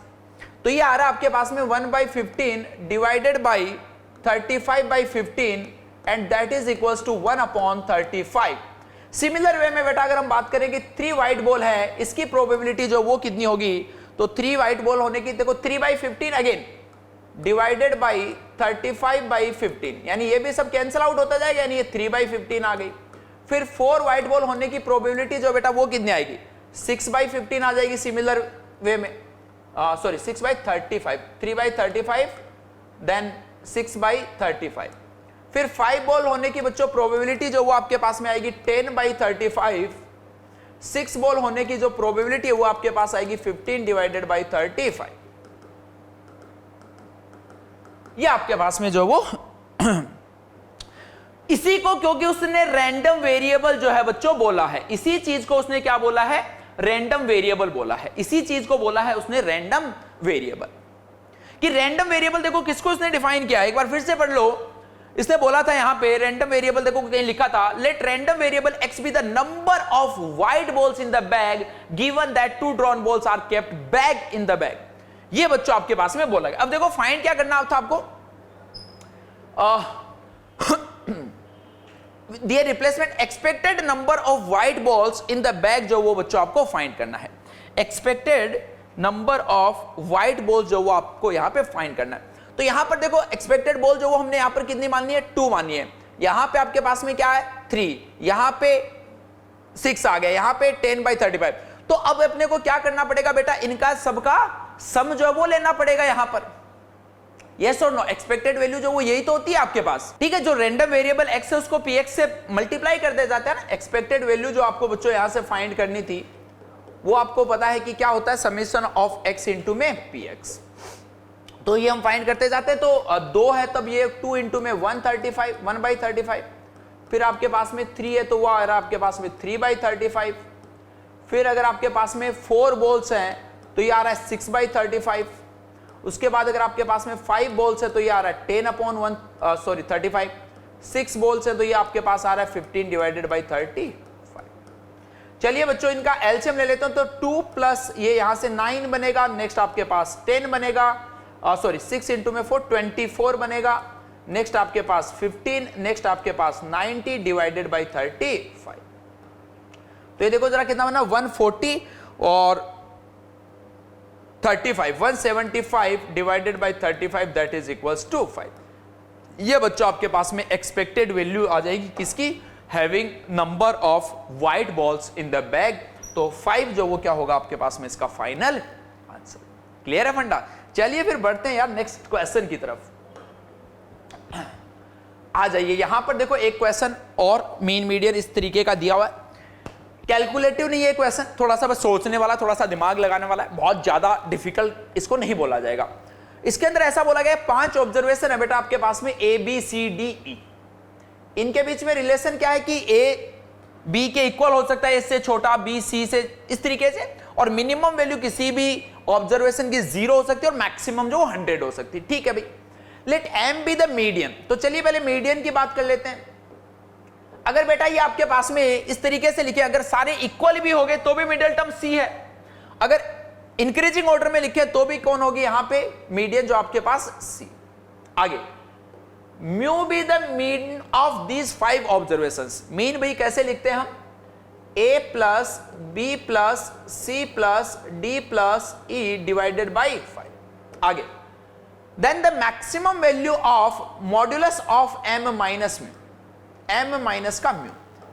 तो ये आ रहा है आपके पास में 1/15 divided by 35/15 and that is equals to 1/35। Similar way में बेटा अगर हम बात करें कि 3 व्हाइट बॉल है, इसकी प्रोबेबिलिटी जो वो कितनी होगी, तो 3 व्हाइट बॉल होने की देखो 3/15 अगेन डिवाइडेड बाई 35/15, यानी ये भी सब कैंसिल आउट होता जाएगा, यानी ये 3/15 आ गई। फिर 4 व्हाइट बॉल होने की प्रोबेबिलिटी जो बेटा वो कितनी आएगी, 6/15 आ जाएगी सिमिलर वे में, सॉरी 6/35, 3/35 देन 6/35। फिर 5 बॉल होने की बच्चों प्रोबेबिलिटी जो वो आपके पास में आएगी 10/35। 6 बॉल होने की जो प्रोबेबिलिटी है वो आपके पास आएगी 15/35। ये आपके पास में जो वो इसी को, क्योंकि उसने रैंडम वेरिएबल जो है बच्चों बोला है, इसी चीज को उसने क्या बोला है, रैंडम वेरिएबल बोला है, इसी चीज को बोला है उसने रैंडम वेरिएबल। कि रैंडम वेरिएबल देखो किसको उसने डिफाइन किया, एक बार फिर से पढ़ लो। इसने बोला था यहां पे रैंडम वेरिएबल, देखो कहीं लिखा था, let random variable X be the number of white balls in the bag given that 2 drawn balls are kept bag in the bag. ये बच्चों आपके पास में बोला गया। अब देखो फाइंड क्या करना था आपको, दिए replacement expected number of white balls in the bag, जो वो बच्चों आपको फाइंड करना है। Expected number of white balls जो वो आपको यहां पे फाइंड करना है। तो यहां पर देखो एक्सपेक्टेड बॉल जो वो हमने यहां पर कितनी माननी है, 2 माननी है। यहां पे आपके पास में क्या है 3, यहां पे 6 आ गया, यहां पे 10/35। तो अब अपने को क्या करना पड़ेगा बेटा, इनका सबका सम जो है वो लेना पड़ेगा यहां पर। यस और नो, एक्सपेक्टेड वैल्यू जो वो यही तो होती है आपके पास, ठीक है। जो रैंडम वेरिएबल एक्स है उसको पीएक्स से मल्टीप्लाई कर दे जाता है ना। एक्सपेक्टेड वैल्यू जो आपको बच्चों यहां से फाइंड करनी थी वो आपको पता है कि क्या होता है, समेशन ऑफ एक्स इंटू में पीएक्स। तो ये हम फाइंड करते जाते हैं। तो 2 है तब ये 2 इंटू में 135, 1/35। फिर आपके पास में 3 है तो वो आ रहा है आपके पास में 3/35। फिर अगर आपके पास में 4 बॉल्स हैं तो ये आ रहा है 6/35। उसके बाद अगर आपके पास में 5 बॉल्स है तो ये आ रहा है 10/35। 6 बॉल्स है तो ये आपके पास आ रहा है 15/35। चलिए बच्चों इनका एलसीएम ले लेते हैं। तो 2 प्लस ये यहां से 9 बनेगा, नेक्स्ट आपके पास 10 बनेगा, 6 इंटू में 4 24 बनेगा, नेक्स्ट आपके पास 15, नेक्स्ट आपके पास 90/35। तो ये देखो जरा कितना बना, 140 और 35, 175/35 दैट इज इक्वल्स टू 5। ये बच्चों आपके पास में एक्सपेक्टेड वैल्यू आ जाएगी किसकी, having number of white balls in the bag. तो 5 जो वो क्या होगा आपके पास में इसका फाइनल आंसर। क्लियर है फंडा। चलिए फिर बढ़ते हैं यार नेक्स्ट क्वेश्चन की तरफ। आ जाइए यहां पर देखो एक क्वेश्चन और मीन मीडियन इस तरीके का दिया हुआ है। कैलकुलेटिव नहीं है क्वेश्चन, थोड़ा सा बस सोचने वाला, थोड़ा सा दिमाग लगाने वाला है, बहुत ज्यादा डिफिकल्ट इसको नहीं बोला जाएगा। इसके अंदर ऐसा बोला गया 5 ऑब्जर्वेशन है बेटा आपके पास में A B C D E। इनके बीच में रिलेशन क्या है कि A B के इक्वल हो सकता है, इससे छोटा, B C से, इस तरीके से। और मिनिमम वैल्यू किसी भी ऑब्जर्वेशन की 0 हो सकती है और मैक्सिमम जो 100 हो सकती है। ठीक है भाई, let M be the median. तो चलिए पहले मीडियन की बात कर लेते हैं। अगर बेटा ये आपके पास में इस तरीके से लिखे, अगर सारे इक्वल भी हो गए तो भी मिडिल टर्म C है, अगर इंक्रीजिंग ऑर्डर में लिखे तो भी कौन होगी यहां पे, मीडियन जो आपके पास C। आगे mu be the mean of these 5 observations. Mean भाई कैसे लिखते हैं हम, A plus B plus C plus D plus E divided by 5। आगे then the maximum value of modulus of M minus mu, M minus का mu.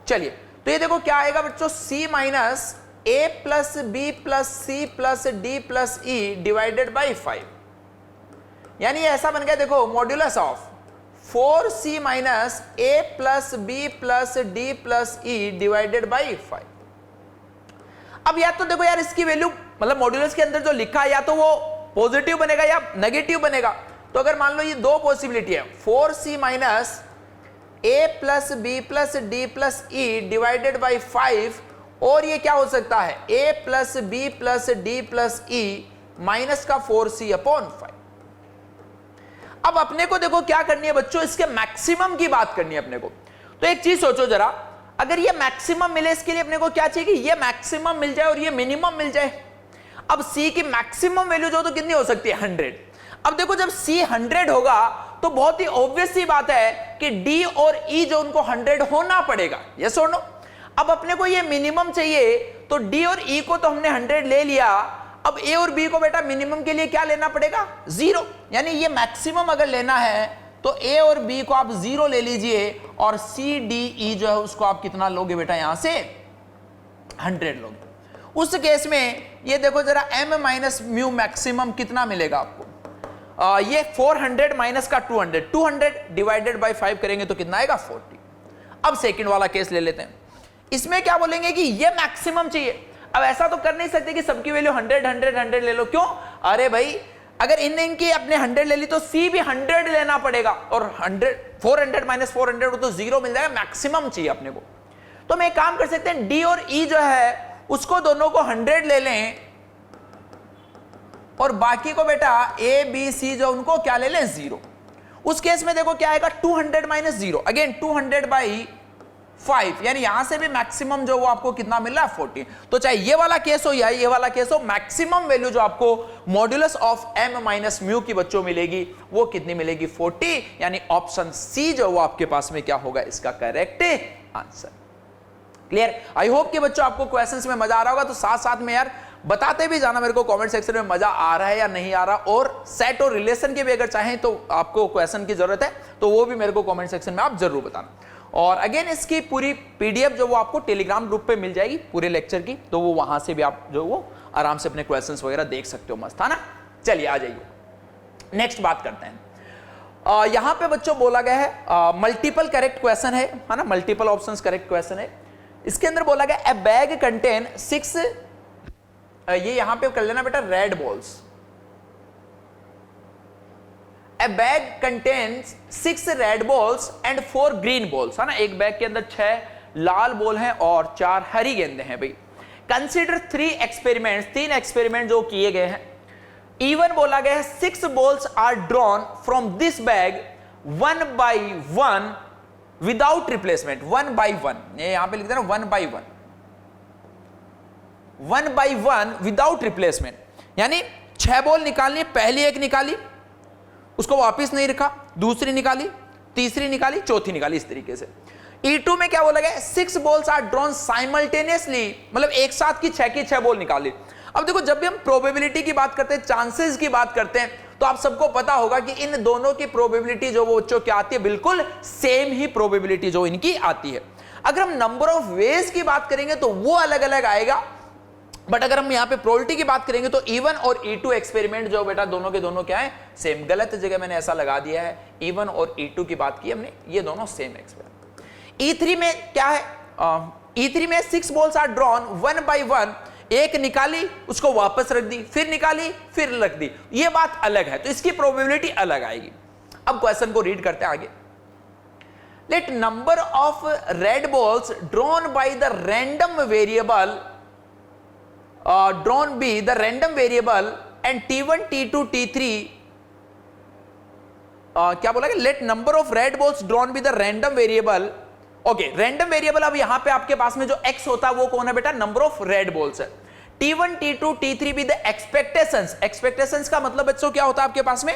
चलिए तो ये देखो क्या आएगा बच्चों, C minus A plus B plus C plus D plus E divided by 5। यानी ऐसा बन गया देखो, modulus of 4C minus A plus B plus D plus E divided by 5। अब या तो देखो यार इसकी वैल्यू, मतलब मॉड्यूलस के अंदर जो लिखा है या तो वो पॉजिटिव बनेगा या नेगेटिव बनेगा। तो अगर मान लो ये 2 पॉसिबिलिटी है, 4C minus A plus B plus D plus E divided by 5, और ये क्या हो सकता है, A plus B plus D plus E minus का 4C अपॉन 5। अब अपने को देखो क्या करनी है बच्चों, इसके मैक्सिमम की बात करनी है अपने को। तो एक चीज सोचो जरा, अगर ये मैक्सिमम मिले इसके लिए अपने को क्या चाहिए कि ये मैक्सिमम मिल जाए और ये मिनिमम मिल जाए। अब C की मैक्सिमम वैल्यू जो तो कितनी हो सकती है, 100। अब देखो जब C 100 होगा तो बहुत ही ऑब्वियस सी बात है कि D और E जो उनको 100 होना पड़ेगा। यस और नो। अब अपने को ये मिनिमम चाहिए तो D और E को तो हमने 100 ले लिया, अब A और B को बेटा मिनिमम के लिए क्या लेना पड़ेगा, 0। यानी ये मैक्सिमम अगर लेना है तो A और B को आप 0 ले लीजिए और C D E जो है उसको आप कितना लोगे बेटा, यहां से 100 लोगे। उस केस में ये देखो जरा M माइनस म्यू मैक्सिमम कितना मिलेगा आपको, ये 400 माइनस का 200, 200 डिवाइडेड बाय 5 करेंगे तो कितना आएगा 40। अब सेकंड वाला केस ले लेते हैं, इसमें क्या बोलेंगे कि ये मैक्सिमम चाहिए। अब ऐसा तो कर नहीं सकते कि सबकी वैल्यू 100 100 100 ले लो, क्यों? अरे भाई अगर इनकी अपने 100 ले ली तो सी भी 100 लेना पड़ेगा, और 100 400 माइनस 400 तो 0 मिल जाएगा, मैक्सिमम चाहिए अपने को। तो हम एक काम कर सकते हैं, डी और ई जो है उसको दोनों को 100 ले लें, और बाकी को बेटा ए बी सी जो उनको क्या ले लें 0। उस केस में देखो क्या आएगा 200 माइनस 0, अगेन 200 बाई 5, यानी यहां से भी मैक्सिमम जो वो आपको कितना मिल रहा है 40। तो चाहे ये वाला केस हो या ये वाला केस हो, मैक्सिमम वैल्यू जो आपको modulus of m minus mu की बच्चों मिलेगी वो कितनी मिलेगी 40, यानी ऑप्शन सी जो वो आपके पास में क्या होगा इसका correct answer. Clear? I hope कि बच्चों आपको क्वेश्चंस में मजा आ रहा होगा। तो साथ साथ में यार बताते भी जाना मेरे को कमेंट सेक्शन में मजा आ रहा है या नहीं आ रहा, और सेट और रिलेशन के भी अगर चाहें तो आपको क्वेश्चन की जरूरत है तो वो भी मेरे को कमेंट सेक्शन में आप जरूर बताना। और अगेन इसकी पूरी पीडीएफ जो वो आपको टेलीग्राम ग्रुप पे मिल जाएगी पूरे लेक्चर की, तो वो वहां से भी आप जो वो आराम से अपने क्वेश्चंस वगैरह देख सकते हो। मस्त है ना? चलिए आ जाइए, नेक्स्ट बात करते हैं। यहां पे बच्चों बोला गया है मल्टीपल करेक्ट क्वेश्चन है ना, मल्टीपल ऑप्शंस करेक्ट क्वेश्चन है। इसके अंदर बोला गया ए बैग कंटेन 6, ये यहां पे कर लेना बेटा red balls. A bag contains 6 red balls and 4 green balls, है ना? एक बैग के अंदर 6 लाल बॉल हैं और 4 हरी गेंदें हैं भाई। कंसीडर 3 एक्सपेरिमेंट्स, 3 एक्सपेरिमेंट जो किए गए हैं। इवन बोला गया है 6 balls are drawn from this bag 1 by 1 without replacement, 1 by 1, ये यहां पे लिख देना 1 by 1, 1 by 1 विदाउट रिप्लेसमेंट, यानी 6 बॉल निकालनी, पहली एक निकाली उसको वापस नहीं रखा, दूसरी निकाली, तीसरी निकाली, चौथी निकाली, इस तरीके से। E2 में क्या बोला गया 6 बॉल्स आर ड्रॉन साइमल्टेनियसली, मतलब एक साथ की 6 बॉल निकाली। अब देखो जब भी हम प्रोबेबिलिटी की बात करते हैं, चांसेस की बात करते हैं, तो आप सबको पता होगा कि इन दोनों की प्रोबेबिलिटी जो वो बच्चों क्या आती है, बिल्कुल सेम ही प्रोबेबिलिटी जो इनकी आती है। अगर हम नंबर ऑफ वेज की बात करेंगे तो वो अलग अलग आएगा, बट अगर हम यहां पे प्रोबेबिलिटी की बात करेंगे तो E1 और E2 एक्सपेरिमेंट जो बेटा दोनों के दोनों क्या है सेम। गलत जगह मैंने ऐसा लगा दिया है, E1 और E2 की बात की हमने, ये दोनों सेम एक्सपेरिमेंट। E3 में क्या है, E3 में 6 बॉल्स आर ड्रॉन 1 by 1, एक निकाली उसको वापस रख दी, फिर निकाली फिर रख दी, ये बात अलग है, तो इसकी प्रोबेबिलिटी अलग आएगी। अब क्वेश्चन को रीड करते हैं आगे। Let number of red balls drawn by the random variable drawn be the random variable and T1, T2, T3 क्या बोला गया, let number of red balls drawn be the random variable। Okay, random variable अब यहां पे आपके पास में जो x होता है वो कौन है बेटा, नंबर ऑफ रेड बॉल्स है। T1, T2, T3 be the expectations, expectations का मतलब बच्चों क्या होता है आपके पास में,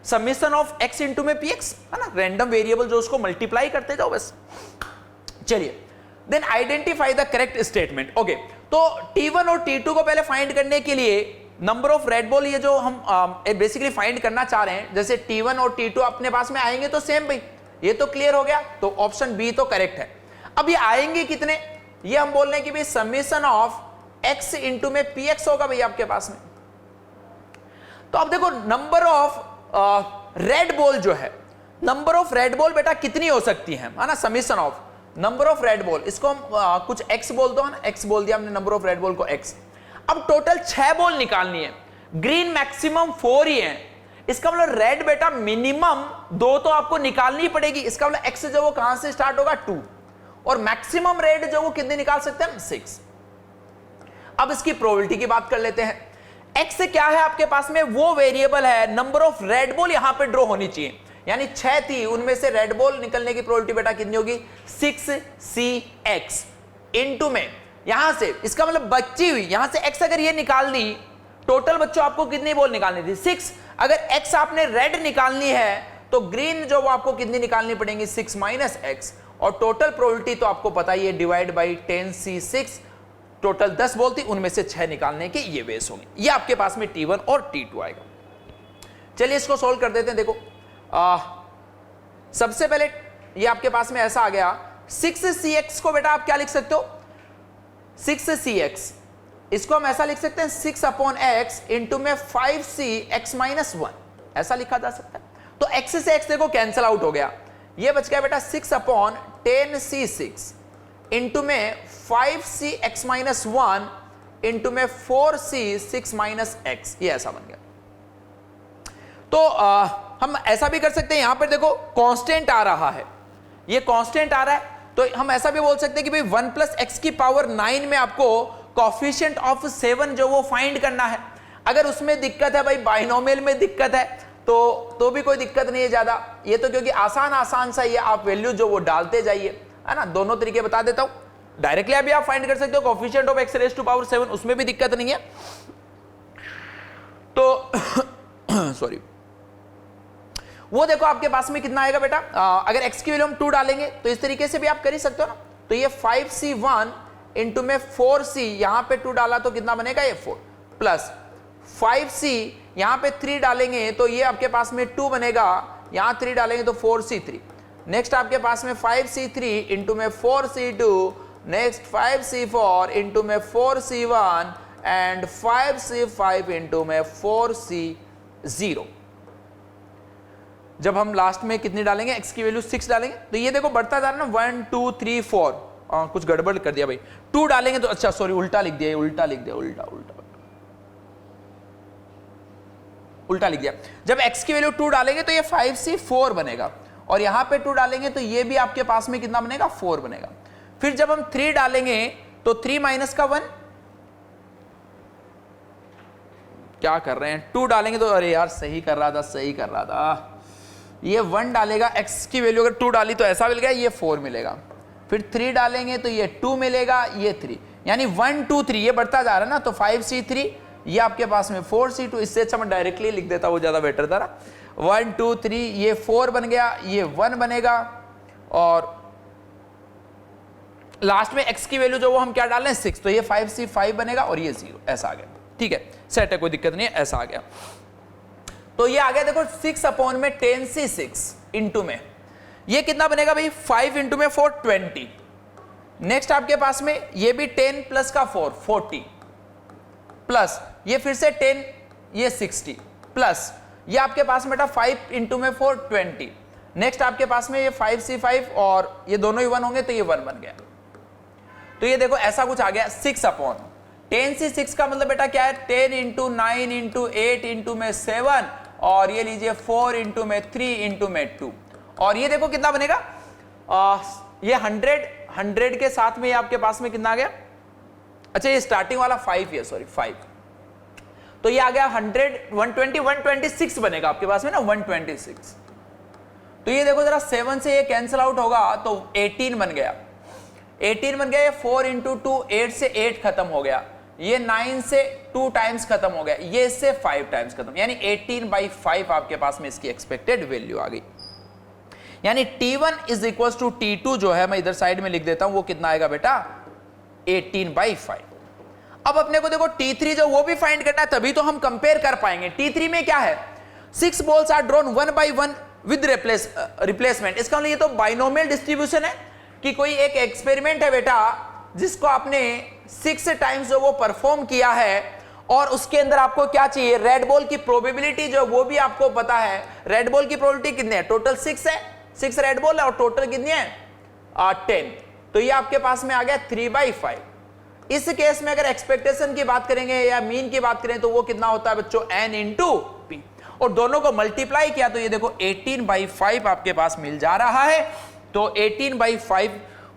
समेशन ऑफ x इंटू में px, है ना, रैंडम वेरिएबल जो उसको मल्टीप्लाई करते जाओ बस। चलिए, then identify the correct statement. Okay, तो T1 और T2 को पहले फाइंड करने के लिए नंबर ऑफ रेड बॉल, ये जो हम बेसिकली फाइंड करना चाह रहे हैं, जैसे T1 और T2 अपने पास में आएंगे तो सेम भाई, ये तो क्लियर हो गया, तो ऑप्शन बी तो करेक्ट है। अब ये आएंगे कितने, ये हम बोल रहे हैं कि भाई समेशन ऑफ x इंटू में px होगा भाई आपके पास में। तो अब देखो नंबर ऑफ रेड बॉल जो है, नंबर ऑफ रेड बॉल बेटा कितनी हो सकती है ना, summation of number of red ball, इसको हम कुछ x बोल दो ना, x बोल दिया हमने नंबर ऑफ रेड बॉल को x। अब टोटल 6 बॉल निकालनी है, ग्रीन मैक्सिमम 4 ही है, इसका मतलब रेड बेटा मिनिमम 2 तो आपको निकालनी पड़ेगी, इसका मतलब x जो वो कहां से स्टार्ट होगा 2, और मैक्सिमम रेड जो वो कितने निकाल सकते हैं 6। अब इसकी प्रोबेबिलिटी की बात कर लेते हैं। x क्या है आपके पास में, वो वेरिएबल है, नंबर ऑफ रेड बॉल यहां पे ड्रॉ होनी चाहिए, यानी 6 थी, उनमें से रेड बॉल निकलने की प्रोबेबिलिटी बेटा कितनी होगी 6cx इनटू में यहां से, इसका मतलब बची हुई यहां से x अगर ये निकाल दी, टोटल बच्चों आपको कितनी बॉल निकालनी थी 6, अगर x आपने रेड निकालनी है तो ग्रीन जो वो आपको कितनी निकालनी पड़ेगी 6 माइनस x, और टोटल प्रोबेबिलिटी तो आपको पता ही है divide by 10c6, total 10 ball थी, उनमें से 6 निकालने की ये वेस होंगे, ये आपके पास में T1 और T2 आएगा। चलिए इसको सोल्व कर देते हैं। देखो सबसे पहले ये आपके पास में ऐसा आ गया, 6cx को बेटा आप क्या लिख सकते हो 6cx, इसको हम ऐसा लिख सकते हैं 6 अपॉन x इंटू में 5c x माइनस 1, ऐसा लिखा जा सकता है। तो x से x देखो कैंसिल आउट हो गया, ये बच गया बेटा 6/10c6 इंटू में 5c(x-1) इंटू में 4c(6-x), ये ऐसा बन गया। तो हम ऐसा भी कर सकते हैं, यहां पर देखो कांस्टेंट आ रहा है, ये कांस्टेंट आ रहा है, तो हम ऐसा भी बोल सकते हैं कि भाई 1 + x⁹ में आपको कोफिशिएंट ऑफ 7 जो वो फाइंड करना है। अगर उसमें दिक्कत है भाई, बाइनोमियल में दिक्कत है, तो भी कोई दिक्कत नहीं है ज्यादा, ये तो क्योंकि आसान सा ये आप वैल्यू जो वो डालते जाइए, है ना। दोनों तरीके बता देता हूं, डायरेक्टली अभी आप फाइंड कर सकते हो कोफिशिएंट ऑफ x⁻⁷, उसमें भी दिक्कत नहीं है। तो सॉरी, वो देखो आपके पास में कितना आएगा बेटा, अगर x की वैल्यू हम 2 डालेंगे तो इस तरीके से भी आप कर ही सकते हो ना। तो ये 5c1 इंटू में 4c, यहां पे 2 डाला तो कितना बनेगा, ये 4 प्लस 5c, यहां पे 3 डालेंगे तो ये आपके पास में 2 बनेगा, यहां 3 डालेंगे तो 4c3। नेक्स्ट आपके पास में 5c3 इंटू में 4c2, नेक्स्ट 5c4 इंटू में 4c1 एंड 5c5 इंटू में 4c0। जब हम लास्ट में कितनी डालेंगे, x की वैल्यू 6 डालेंगे तो ये देखो बढ़ता जा रहा है ना, 1 2 3 4, कुछ गड़बड़ कर दिया भाई, 2 डालेंगे तो अच्छा सॉरी उल्टा लिख दिया, उल्टा लिख दिया। जब x की वैल्यू 2 डालेंगे तो ये 5c4 बनेगा, और यहां पे 2 डालेंगे तो ये भी आपके पास में कितना बनेगा, 4 बनेगा। फिर जब हम 3 डालेंगे तो 3 माइनस का 1, क्या कर रहे हैं, 2 डालेंगे तो अरे यार सही कर रहा था, ये 1 डालेगा, x की वैल्यू अगर 2 डाली तो ऐसा मिल गया, ये 4 मिलेगा। फिर 3 डालेंगे तो ये 2 मिलेगा, ये 3, यानी 1 2 3 ये बढ़ता जा रहा है ना। तो 5c3, ये आपके पास में 4c2, इससे अच्छा मैं डायरेक्टली लिख देता, वो ज्यादा बेटर था ना। 1 2 3, ये 4 बन गया, ये 1 बनेगा, और लास्ट में x की वैल्यू जो वो हम क्या डाल रहे हैं 6, तो ये 5c5 बनेगा और ये 0, ऐसा आ गया। ठीक है, सेट है, कोई दिक्कत नहीं है, ऐसा आ गया। तो ये आ गया देखो 6/10c6 इंटू में ये कितना बनेगा भाई, 5 इंटू में 4 20। नेक्स्ट आपके पास में ये भी 10 प्लस का 4 40, प्लस ये फिर से 10, ये 60, प्लस ये आपके पास में बेटा 5 इंटू में 4 20। नेक्स्ट आपके पास में ये 5c5 और ये दोनों ही 1 होंगे तो ये 1 बन गया। तो ये देखो ऐसा कुछ आ गया 6/10c6 का मतलब बेटा क्या है, 10 इंटू 9 इंटू 8 इंटू में 7, और ये लीजिए 4 इंटू में 3 इंटू में 2, और ये देखो कितना बनेगा, ये 100 के साथ में ये आपके पास में कितना आ गया, अच्छा ये स्टार्टिंग वाला 5 है, सॉरी 5, तो ये आ गया 100 120 126 बनेगा आपके पास में ना, 126। तो ये देखो जरा 7 से ये कैंसिल आउट होगा तो 18 बन गया, 18 बन गया। ये 4 इंटू 2 8 से 8 खत्म हो गया, ये 9 से 2 टाइम्स खत्म हो गया, ये इससे 5 टाइम्स खत्म, यानी 18/5 आपके पास में इसकी एक्सपेक्टेड वैल्यू आ गई। यानी T1 is equal to T2 जो है, मैं इधर साइड में लिख देता हूं, वो कितना आएगा बेटा 18/5। अब अपने को देखो T3 जो वो भी फाइंड करना है, तभी तो हम कंपेयर कर पाएंगे। T3 में क्या है, 6 balls are drawn 1 by 1 with replacement. इसका मतलब ये तो बाइनोमियल डिस्ट्रीब्यूशन है कि कोई एक एक्सपेरिमेंट है बेटा जिसको आपने 6 टाइम्स जो वो परफॉर्म किया है, और उसके अंदर आपको क्या चाहिए, रेड बॉल की प्रोबेबिलिटी जो वो भी आपको पता है। रेड बॉल की प्रोबेबिलिटी कितनी है, टोटल 6 है, 6 रेड बॉल है और टोटल कितनी है 10, तो ये आपके पास में आ गया 3/5। इस केस में अगर एक्सपेक्टेशन की बात करेंगे या मीन की बात करें तो वो कितना होता है बच्चों, n इंटू पी, और दोनों को मल्टीप्लाई किया तो ये देखो 18/5 आपके पास मिल जा रहा है। तो 18/5,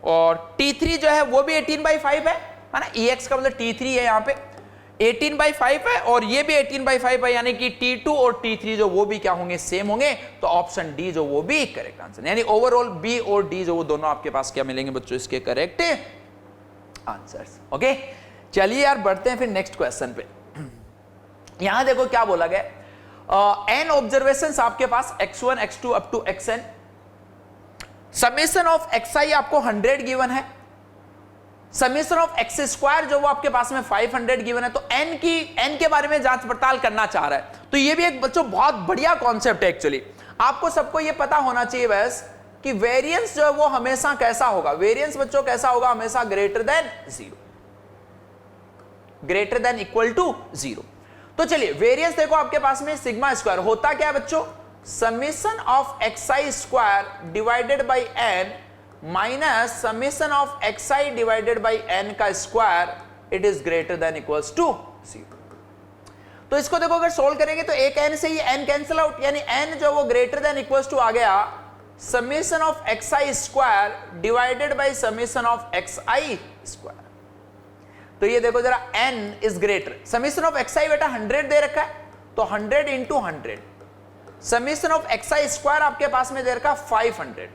और T3 जो है वो भी 18/5 है ना, EX का मतलब T3 है, यहाँ पे 18/5 है और ये भी 18/5 है, यानी कि T2 और T3 जो वो भी क्या होंगे, सेम होंगे। तो ऑप्शन डी जो वो भी करेक्ट आंसर, यानी ओवरऑल बी और डी जो वो दोनों आपके पास क्या मिलेंगे बच्चों, इसके करेक्ट आंसर्स। ओके, चलिए यार बढ़ते हैं फिर नेक्स्ट क्वेश्चन पे। यहां देखो क्या बोला गया, n ऑब्जर्वेशंस आपके पास x1 x2 up to xn, summation of xi आपको 100 गिवन है, समेशन ऑफ एक्स स्क्वायर जो वो आपके पास में 500 गिवन है। तो n के बारे में जांच पड़ताल करना चाह रहा है। तो ये भी एक बच्चों बहुत बढ़िया कॉन्सेप्ट है एक्चुअली, आपको सबको ये पता होना चाहिए बस कि वेरिएंस जो है वो हमेशा कैसा होगा, वेरिएंस बच्चों कैसा होगा, हमेशा greater than 0, greater than equal to 0। तो चलिए वेरियंस देखो आपके पास में सिग्मा स्क्वायर होता क्या है बच्चों, summation of xi square divided by n minus summation of xi divided by n का square, it is greater than equals to 0। तो इसको देखो अगर सोल्व करेंगे तो एक n से ही n कैंसिल आउट, यानी n जो वो ग्रेटर देन इक्वल्स टू आ गया summation of xi square divided by summation of xi square. तो ये देखो जरा n is greater, summation of xi बेटा 100 दे रखा है, तो 100 into 100, summation of xi square आपके पास में दे रखा 500,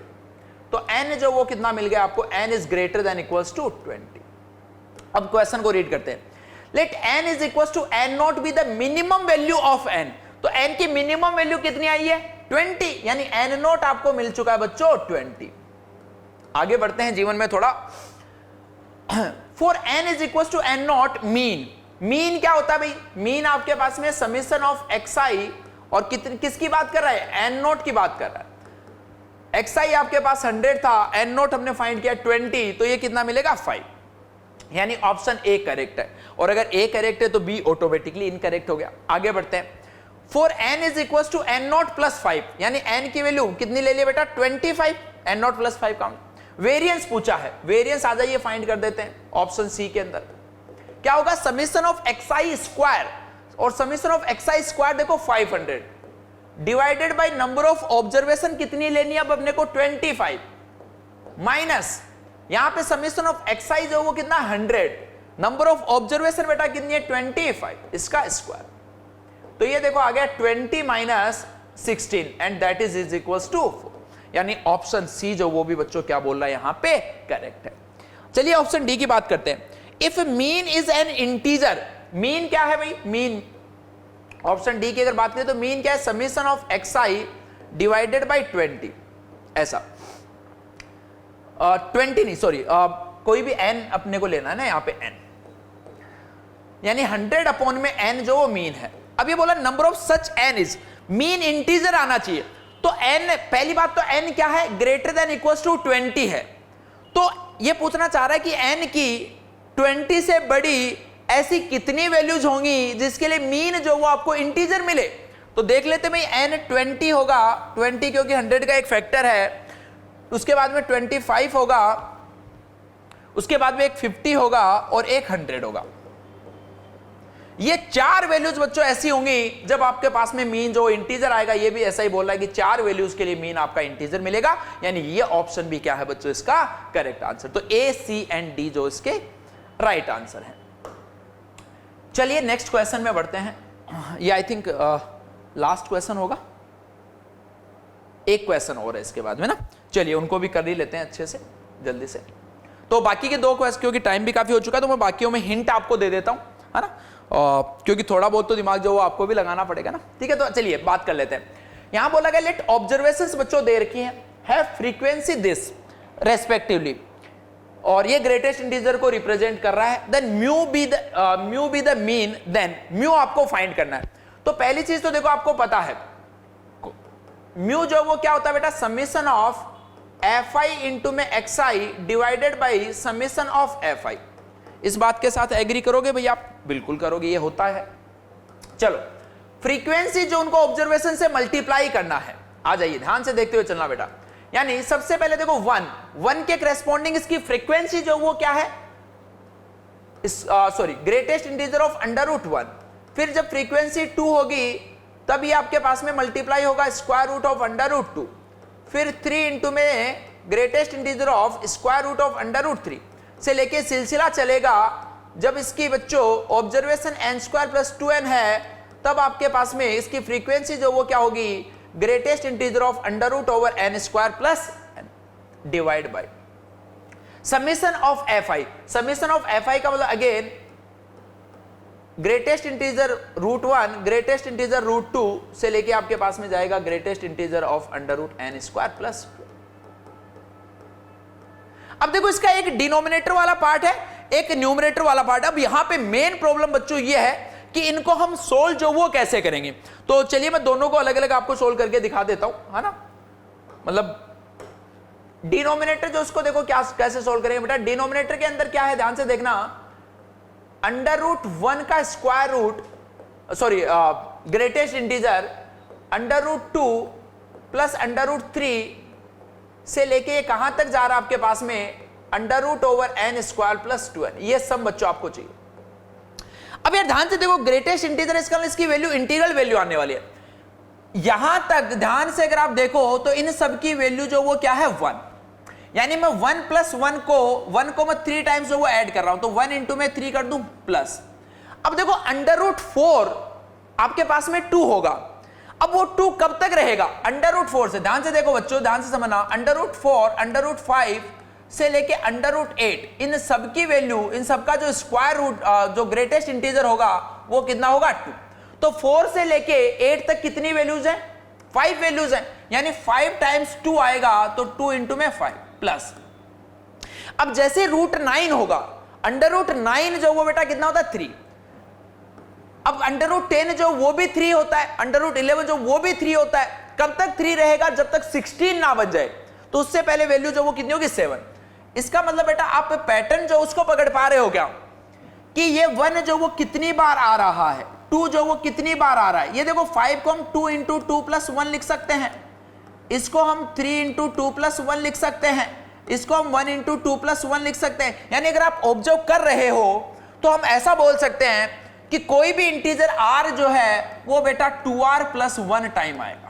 तो n जो वो कितना मिल गया आपको, n is greater than equals to 20। अब क्वेश्चन को रीड करते हैं, let n is equals to n not be the minimum value of n, तो n की मिनिमम वैल्यू कितनी आई है 20, यानी n नॉट आपको मिल चुका है बच्चों 20। आगे बढ़ते हैं जीवन में थोड़ा, for n is equals to n not mean, mean क्या होता है भाई, मीन आपके पास में समेशन ऑफ xi और किसकी बात कर रहा है, n नॉट की बात कर रहा है। xi आपके पास 100 था, n नॉट हमने फाइंड किया 20, तो ये कितना मिलेगा 5, यानी ऑप्शन ए करेक्ट है, और अगर ए करेक्ट है तो बी ऑटोमेटिकली इनकरेक्ट हो गया। आगे बढ़ते हैं, for n is equals to n not plus 5, यानी n की वैल्यू कितनी ले लिया बेटा 25, n not plus 5 count. Variance पूछा है, वेरिएंस आ जाइए फाइंड कर देते हैं ऑप्शन सी के अंदर। क्या होगा, समेशन ऑफ xi स्क्वायर, और समेशन ऑफ xi स्क्वायर देखो 500 divided by number of observation कितनी लेनी है अब अपने को 25, माइनस यहां पे समेशन ऑफ xi जो वो कितना 100, नंबर ऑफ ऑब्जर्वेशन बेटा कितनी है 25, इसका स्क्वायर। तो ये देखो आ गया 20 minus 16 and that is equals to 4, यानी ऑप्शन सी जो वो भी बच्चों क्या बोल रहा है यहां पे करेक्ट है। चलिए ऑप्शन डी की बात करते हैं, if mean is an integer, mean क्या है भाई, मीन ऑप्शन डी की अगर बात करें तो मीन क्या है, summation of xi divided by 20, ऐसा 20 नहीं सॉरी, कोई भी n अपने को लेना है ना यहाँ पे n, यानी 100 अपॉन में n जो वो मीन है। अब ये बोला number of such n is, mean integer आना चाहिए, तो n पहली बात तो n क्या है ग्रेटर देन इक्वल्स टू 20 है, तो ये पूछना चाह रहा है कि n की 20 से बड़ी ऐसी कितनी वैल्यूज होंगी जिसके लिए मीन जो वो आपको इंटीजर मिले। तो देख लेते भाई n 20 होगा, 20 क्योंकि 100 का एक फैक्टर है, उसके बाद में 25 होगा, उसके बाद में एक 50 होगा और एक 100 होगा। ये 4 वैल्यूज बच्चों ऐसी होंगी जब आपके पास में मीन जो इंटीजर आएगा, ये भी ऐसा ही बोल रहा है कि 4 वैल्यूज के लिए मीन आपका इंटीजर मिलेगा, यानी ये ऑप्शन भी क्या है बच्चों इसका करेक्ट आंसर। तो ए सी एंड डी जो इसके राइट आंसर है। चलिए नेक्स्ट क्वेश्चन में बढ़ते हैं, ये आई थिंक लास्ट क्वेश्चन होगा, एक क्वेश्चन और है इसके बाद में ना, चलिए उनको भी कर ही लेते हैं अच्छे से जल्दी से। तो बाकी के 2 क्वेश्चन क्योंकि टाइम भी काफी हो चुका है, तो मैं बाकियों में हिंट आपको दे देता हूं, है ना, क्योंकि थोड़ा बहुत तो दिमाग जो वो आपको भी लगाना पड़ेगा ना, ठीक है। तो चलिए बात कर लेते हैं, यहां बोला गया लेट ऑब्जर्वेशंस बच्चों दे रखी है फ्रीक्वेंसी दिस रेस्पेक्टिवली, और ये ग्रेटेस्ट इंटीजर को रिप्रेजेंट कर रहा है, then mu be the mean, then mu आपको फाइंड करना है। तो पहली चीज तो देखो आपको पता है म्यू जो वो क्या होता है बेटा, समेशन ऑफ fi इंटू में xi divided by summation of fi। इस बात के साथ एग्री करोगे भैया आप, बिल्कुल करोगे, ये होता है। चलो फ्रीक्वेंसी जो उनको ऑब्जर्वेशन से मल्टीप्लाई करना है, आ जाइए ध्यान से देखते हुए चलना बेटा, यानी सबसे पहले देखो 1 के करेस्पॉन्डिंग इसकी फ्रीक्वेंसी जो वो क्या है, सॉरी ग्रेटेस्ट इंटीजर ऑफ √1, फिर जब फ्रीक्वेंसी 2 होगी तब ये आपके पास में मल्टीप्लाई होगा स्क्वायर रूट ऑफ √2, फिर 3 इंटू में greatest integer of square root of √3 से लेके सिलसिला चलेगा, जब इसकी बच्चों ऑब्जर्वेशन n² + 2n है, तब आपके पास में इसकी फ्रीक्वेंसी जो वो क्या होगी, greatest integer of √n² + n divide by summation of fi। Summation of fi का मतलब again greatest integer √1 greatest integer √2 से लेके आपके पास में जाएगा ग्रेटेस्ट इंटीजर ऑफ √n² + 2। अब देखो इसका एक डिनोमिनेटर वाला पार्ट है, एक न्यूमरेटर वाला पार्ट। अब यहां पे मेन प्रॉब्लम बच्चों ये है कि इनको हम सोल्व जो वो कैसे करेंगे। तो चलिए मैं दोनों को अलग अलग आपको सोल्व करके दिखा देता हूं, है ना। मतलब डिनोमिनेटर जो उसको देखो क्या कैसे सोल्व करेंगे बेटा। डिनोमिनेटर के अंदर क्या है ध्यान से देखना, √1 का square root sorry greatest integer √2 plus √3 से लेके ये कहां तक जा रहा है आपके पास में √n² प्लस 2n, ये सब बच्चों आपको चाहिए। अब यार ध्यान से देखो, ग्रेटेस्ट इंटीजर इसका इसकी वैल्यू इंटीग्रल वैल्यू आने वाली है। यहां तक ध्यान से अगर आप देखो तो इन सब की वैल्यू जो वो क्या है 1, यानी मैं 1 + 1 को मैं 3 टाइम्स जो वो ऐड कर रहा हूं, तो 1 × में 3 कर दूं प्लस। अब देखो √4 आपके पास में 2 होगा, अब वो 2 कब तक रहेगा √4 से, ध्यान से देखो बच्चों, ध्यान से समझना, √4 √5 से लेके √8 इन सब की वैल्यू, इन सब का जो स्क्वायर रूट जो ग्रेटेस्ट इंटीजर होगा वो कितना होगा 2। तो 4 से लेके 8 तक कितनी वैल्यूज हैं 5 वैल्यूज हैं, यानी 5 टाइम्स 2 आएगा, तो 2 × में 5 प्लस। अब जैसे √9 होगा, √9 जो वो बेटा कितना होता है 3, अब √10 जो वो भी 3 होता है, √11 जो वो भी 3 होता है, कब तक 3 रहेगा जब तक 16 ना बन जाए, तो उससे पहले वैल्यू जो वो कितनी होगी 7। इसका मतलब बेटा आप पैटर्न जो उसको पकड़ पा रहे हो क्या, कि ये 1 जो वो कितनी बार आ रहा है, 2 जो वो कितनी बार आ रहा है। ये देखो 5 को हम 2 × 2 + 1 लिख सकते हैं, इसको हम 3 × 2 + 1 लिख सकते हैं, इसको हम 1 × 2 + 1 लिख सकते हैं। यानी अगर आप ऑब्जर्व कर रहे हो तो हम ऐसा बोल सकते हैं कि कोई भी इंटीजर r जो है वो बेटा 2r + 1 टाइम आएगा।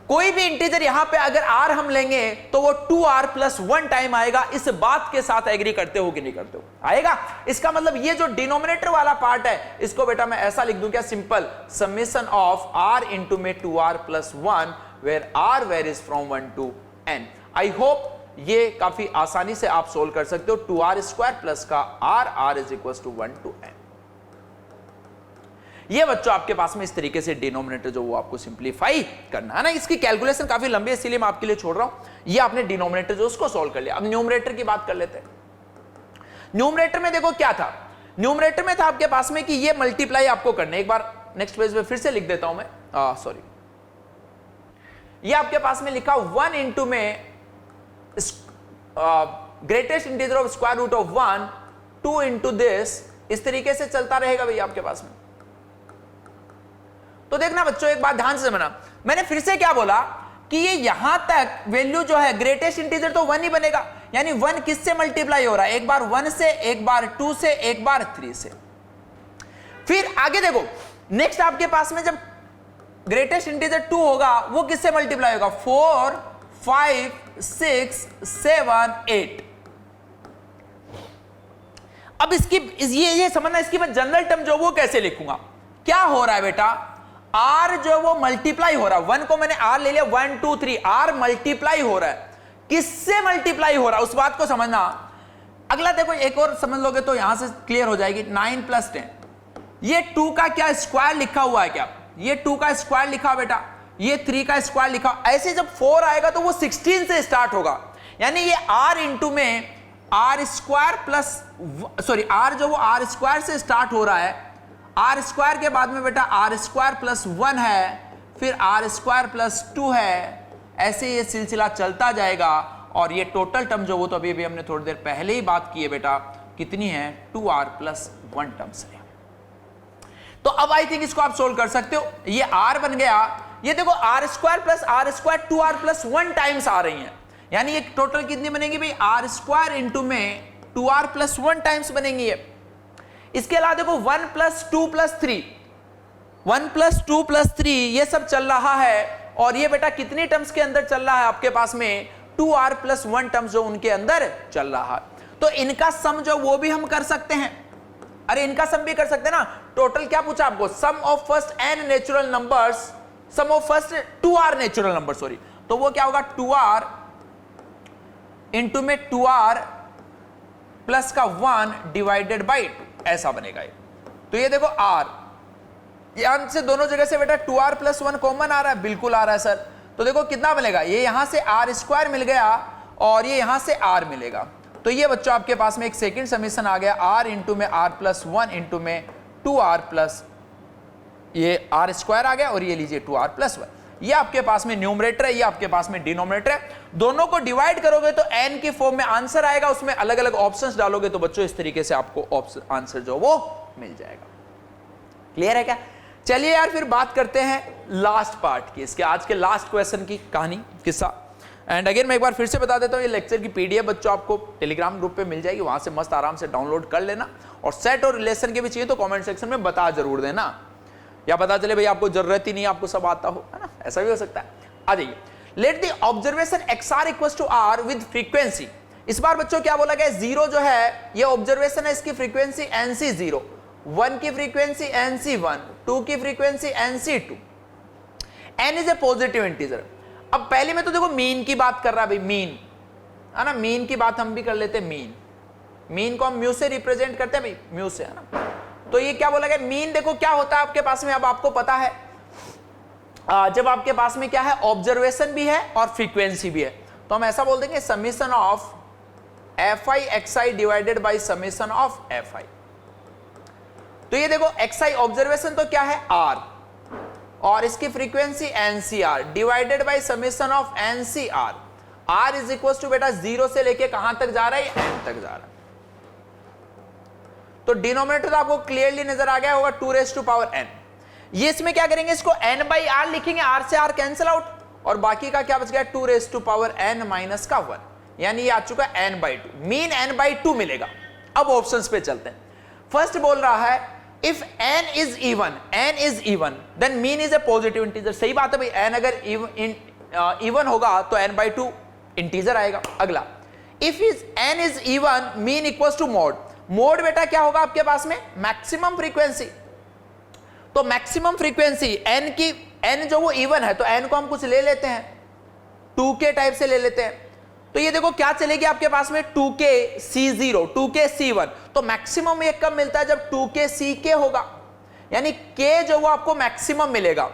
कोई भी इंटीजर यहां पे अगर r हम लेंगे तो वो 2r + 1 टाइम आएगा। इस बात के साथ एग्री करते हो कि नहीं करते हो, आएगा। इसका मतलब ये जो डिनोमिनेटर वाला पार्ट है इसको बेटा मैं ऐसा लिख दूं क्या, सिंपल समेशन ऑफ r × में 2r + 1 where r varies from 1 to n। I hope ये काफी आसानी से आप सोल्व कर सकते हो। 2r² प्लस का r is equal to 1 to n। ये बच्चों आपके पास में इस तरीके से डिनोमिनेटर जो वो आपको सिंपलीफाई करना है ना। इसकी कैलकुलेशन काफी लंबी है, इसीलिए मैं आपके लिए छोड़ रहा हूं। ये आपने डिनोमिनेटर जो उसको सोल्व कर लिया। अब न्यूमरेटर की बात कर लेते हैं। न्यूमरेटर में देखो क्या था, न्यूमरेटर में था आपके पास में कि ये मल्टीप्लाई आपको करने, एक बार नेक्स्ट पेज पे फिर से लिख देता हूं मैं, सॉरी, ये आपके पास में लिखा 1 × में ग्रेटेस्ट इंटीजर ऑफ √1 2 × दिस, इस तरीके से चलता रहेगा भैया आपके पास में। तो देखना बच्चों एक बात ध्यान से समझना, मैंने फिर से क्या बोला कि ये यहां तक वैल्यू जो है ग्रेटेस्ट इंटीजर तो 1 ही बनेगा, यानी 1 किससे मल्टीप्लाई हो रहा है, एक बार 1 से, एक बार 2 से, एक बार 3 से। फिर आगे देखो नेक्स्ट आपके पास में जब ग्रेटेस्ट इंटीजर 2 होगा वो किससे मल्टीप्लाई होगा, 4 5 6 7 8। अब इसकी ये समझना, इसकी मैं जनरल टर्म जो वो कैसे लिखूंगा। क्या हो रहा है बेटा, r जो वो मल्टीप्लाई हो रहा है, 1 को मैंने r ले लिया, 1 2 3, r मल्टीप्लाई हो रहा है, किससे मल्टीप्लाई हो रहा है उस बात को समझना। अगला देखो एक और समझ लोगे तो यहां से क्लियर हो जाएगी। 9 + 10, ये 2 का क्या स्क्वायर लिखा हुआ है क्या, ये 2 का स्क्वायर लिखा बेटा, ये 3 का स्क्वायर लिखा। ऐसे जब 4 आएगा तो वो 16 से स्टार्ट होगा, यानी ये r × में r² प्लस, सॉरी r जो वो r² से स्टार्ट हो रहा है, r² के बाद में बेटा r² + 1 है, फिर r² + 2 है, ऐसे ये सिलसिला चलता जाएगा। और ये टोटल टर्म जो वो तो अभी हमने थोड़ी देर पहले ही बात की है बेटा, कितनी है 2r + 1 टर्म्स है। तो अब आई थिंक इसको आप सोल्व कर सकते हो। ये r बन गया, ये देखो r² + r² 2r + 1 टाइम्स आ रही हैं, यानी ये टोटल कितनी बनेगी भाई, r² × में 2r + 1 टाइम्स बनेंगी ये। इसके अलावा देखो 1 + 2 + 3, 1 + 2 + 3 ये सब चल रहा है, और ये बेटा कितनी टर्म्स के अंदर चल रहा है आपके पास में, 2r + 1 टर्म्स जो उनके अंदर चल रहा है। तो इनका सम जो वो भी हम कर सकते हैं, अरे इनका सम भी कर सकते हैं ना। टोटल क्या पूछा आपको, sum of first n natural numbers, sum of first 2r natural number, sorry, तो वो क्या होगा 2r × में 2r प्लस का 1 डिवाइडेड बाई 2, ऐसा बनेगा ये। तो ये देखो r, यहां से दोनों जगह से बेटा 2r + 1 कॉमन आ रहा है, बिल्कुल आ रहा है सर। तो देखो कितना मिलेगा, ये यहां से r² मिल गया और ये यहां से r मिलेगा। तो ये बच्चों आपके पास में एक सेकंड समीशन आ गया, r × में r + 1 × में 2r प्लस ये r² आ गया, और ये लीजिए 2r + 1। ये आपके पास में न्यूमरेटर है, ये आपके पास में डिनोमिनेटर है। दोनों को डिवाइड करोगे तो n की फॉर्म में आंसर आएगा, उसमें अलग अलग ऑप्शंस डालोगे तो बच्चों इस तरीके से आपको आंसर जो वो मिल जाएगा। क्लियर है क्या? चलिए यार फिर बात करते हैं लास्ट पार्ट की, इसके आज के लास्ट क्वेश्चन की कहानी किस्सा। एंड अगेन मैं एक बार फिर से बता देता हूँ, ये लेक्चर की पीडीएफ बच्चों आपको टेलीग्राम ग्रुप पे मिल जाएगी, वहां से मस्त आराम से डाउनलोड कर लेना। और सेट और रिलेशन के भी चाहिए तो कमेंट सेक्शन में बता जरूर देना, या पता चले भाई आपको जरूरत ही नहीं, आपको सब आता हो, है ना, ऐसा भी हो सकता है। आ जाइए, let the observation XR equals to R with frequency. इस बार बच्चों क्या बोला गया, जीरो जो है ये ऑब्जर्वेशन है, इसकी फ्रीक्वेंसी NC0, 1 की फ्रीक्वेंसी NC1, 2 की frequency NC2, n is a positive integer. अब पहले में तो देखो मीन की बात कर रहा है भाई, मीन है ना, मीन की बात हम भी कर लेते हैं। मीन को हम म्यू से रिप्रेजेंट करते हैं भाई, म्यू से, है ना। तो ये क्या बोला गया, मीन देखो क्या होता है आपके पास में, अब आपको पता है जब आपके पास में क्या है, ऑब्जर्वेशन भी है और फ्रीक्वेंसी भी है, तो हम ऐसा बोल देंगे summation of fi xi divided by summation of fi। तो ये देखो xi ऑब्जर्वेशन तो क्या है r, और इसकी frequency NCR divided by summation of NCR। r is equal to बेटा 0 से लेके कहां तक जा रहा है, n तक जा रहा है। तो डिनोमिनेटर तो आपको क्लियरली नजर आ गया होगा, 2n। ये इसमें क्या करेंगे, इसको n बाई r लिखेंगे, r से r कैंसिल आउट, और बाकी का क्या बच गया, 2n माइनस का 1, यानी ये आ चुका n by 2, mean n by 2 मिलेगा। अब ऑप्शंस पे चलते हैं। फर्स्ट बोल रहा है if n is even then mean is a positive integer। सही बात है भाई, n अगर even होगा तो n बाई 2 इंटीजर आएगा। अगला, if n is even mean equals to mod। Mode बेटा क्या होगा आपके पास में, मैक्सिमम फ्रीक्वेंसी। तो मैक्सिमम फ्रीक्वेंसी n की, n जो वो इवन है तो n को हम कुछ ले लेते हैं, 2k टाइप से ले लेते हैं। तो ये देखो क्या चलेगी आपके पास में, 2k C0, 2k C1। तो मैक्सिमम ये कब मिलता है, जब 2k CK होगा, यानी k जो वो आपको मैक्सिमम मिलेगा,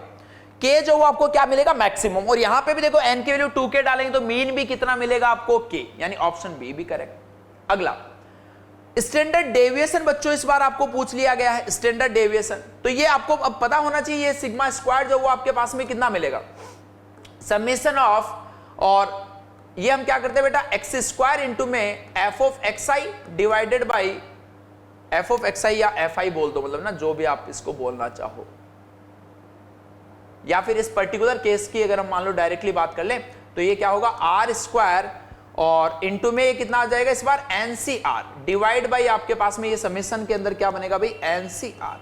k जो वो आपको क्या मिलेगा, मैक्सिमम। और यहां पे भी देखो n की वैल्यू 2k डालेंगे तो मीन भी कितना मिलेगा आपको, k, यानी ऑप्शन बी भी करेक्ट। अगला, स्टैंडर्ड डेविएशन बच्चों इस बार आपको पूछ लिया गया है, स्टैंडर्ड डेविएशन। तो ये आपको अब पता होना चाहिए, ये सिग्मा स्क्वायर जो वो आपके पास में कितना मिलेगा, समेशन ऑफ, और ये हम क्या करते हैं बेटा, एक्स स्क्वायर इंटू में f of x i divided by f of x i, या एफ आई बोल दो, मतलब ना जो भी आप इसको बोलना चाहो, या फिर इस पर्टिकुलर केस की अगर हम मान लो डायरेक्टली बात कर लें तो ये क्या होगा, आर स्क्वायर और इंटू में ये कितना आ जाएगा इस बार, n c r divide by आपके पास में ये समेशन के अंदर क्या बनेगा भाई, एन सी आर।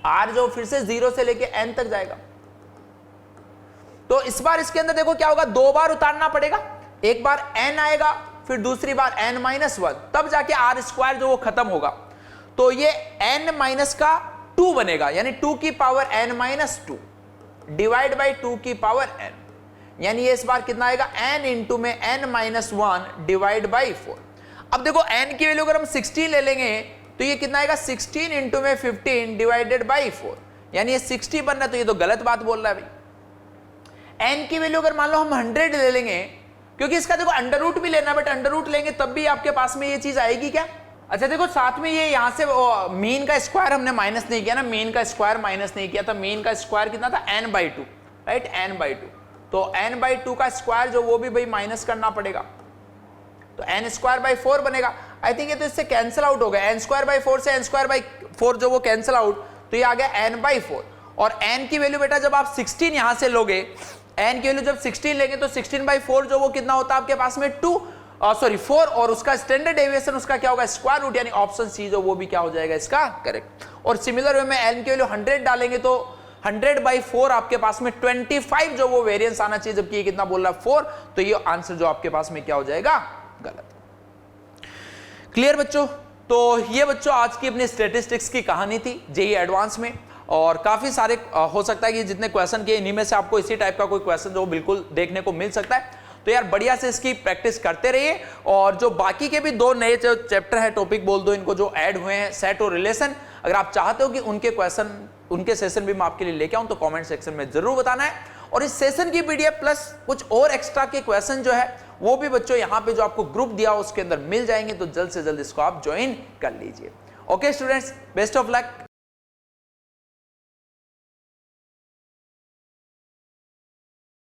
आर जो फिर से 0 से लेके एन तक जाएगा। तो इस बार इसके अंदर देखो क्या होगा, 2 बार उतारना पड़ेगा, एक बार n आएगा फिर दूसरी बार n-1, तब जाके आर स्क्वायर जो वो खत्म होगा। तो ये n माइनस का 2 बनेगा, यानी 2 की पावर n-2 डिवाइड बाई 2 की पावर n, यानी ये इस बार कितना आएगा, n इंटू में n-1 डिवाइड बाई 4। अब देखो n की वैल्यू अगर हम 16 ले लेंगे तो ये कितना आएगा, 16 इंटू में 15 डिवाइडेड बाई 4, यानी ये 60 बनना, तो ये तो गलत बात बोल रहा है भाई। n की वैल्यू अगर मान लो हम 100 ले लेंगे, क्योंकि इसका देखो अंडर रूट भी लेना, बट अंडर रूट लेंगे तब भी आपके पास में ये चीज आएगी क्या। अच्छा देखो साथ में ये यहां से मीन का स्क्वायर हमने माइनस नहीं किया ना, मीन का स्क्वायर माइनस नहीं किया था, मीन का स्क्वायर कितना था, n/2, राइट, n/2। तो n/2 का स्क्वायर जो वो भी भाई माइनस करना पड़ेगा, तो n²/4 बनेगा। आई थिंक ये तो इससे कैंसिल आउट हो गया, n²/4 से n²/4 जो वो कैंसिल आउट, तो ये आ गया n/4। और n की वैल्यू बेटा जब आप 16 यहां से लोगे, n की वैल्यू जब 16 लेंगे तो 16/4 जो वो कितना होता है आपके पास में 4, और उसका स्टैंडर्ड डेविएशन उसका क्या होगा, स्क्वायर रूट, यानी ऑप्शन सी जो वो भी क्या हो जाएगा इसका करेक्ट। और सिमिलर वे में n की वैल्यू 100 डालेंगे तो 100/4 आपके पास में 25 जो वो वेरिएंस आना चाहिए, जबकि ये कितना बोल रहा है 4, तो ये आंसर जो आपके पास में क्या हो जाएगा, गलत। क्लियर बच्चों। तो ये बच्चों आज की अपनी स्टैटिस्टिक्स की कहानी थी जेईई एडवांस में, और काफी सारे हो सकता है कि जितने क्वेश्चन किए इन्हीं में से आपको इसी टाइप का कोई क्वेश्चन जो बिल्कुल देखने को मिल सकता है। तो यार बढ़िया से इसकी प्रैक्टिस करते रहिए, और जो बाकी के भी 2 नए जो चैप्टर है, टॉपिक बोल दो इनको, जो ऐड हुए हैं, सेट और रिलेशन, अगर आप चाहते हो कि उनके क्वेश्चन, उनके सेशन भी मैं आपके लिए लेके आऊं तो कमेंट सेक्शन में जरूर बताना है। और इस सेशन की पीडीएफ प्लस कुछ और एक्स्ट्रा के क्वेश्चन जो है वो भी बच्चों यहाँ पे जो आपको ग्रुप दिया उसके अंदर मिल जाएंगे, तो जल्द से जल्द इसको आप ज्वाइन कर लीजिए। Okay students, best of luck.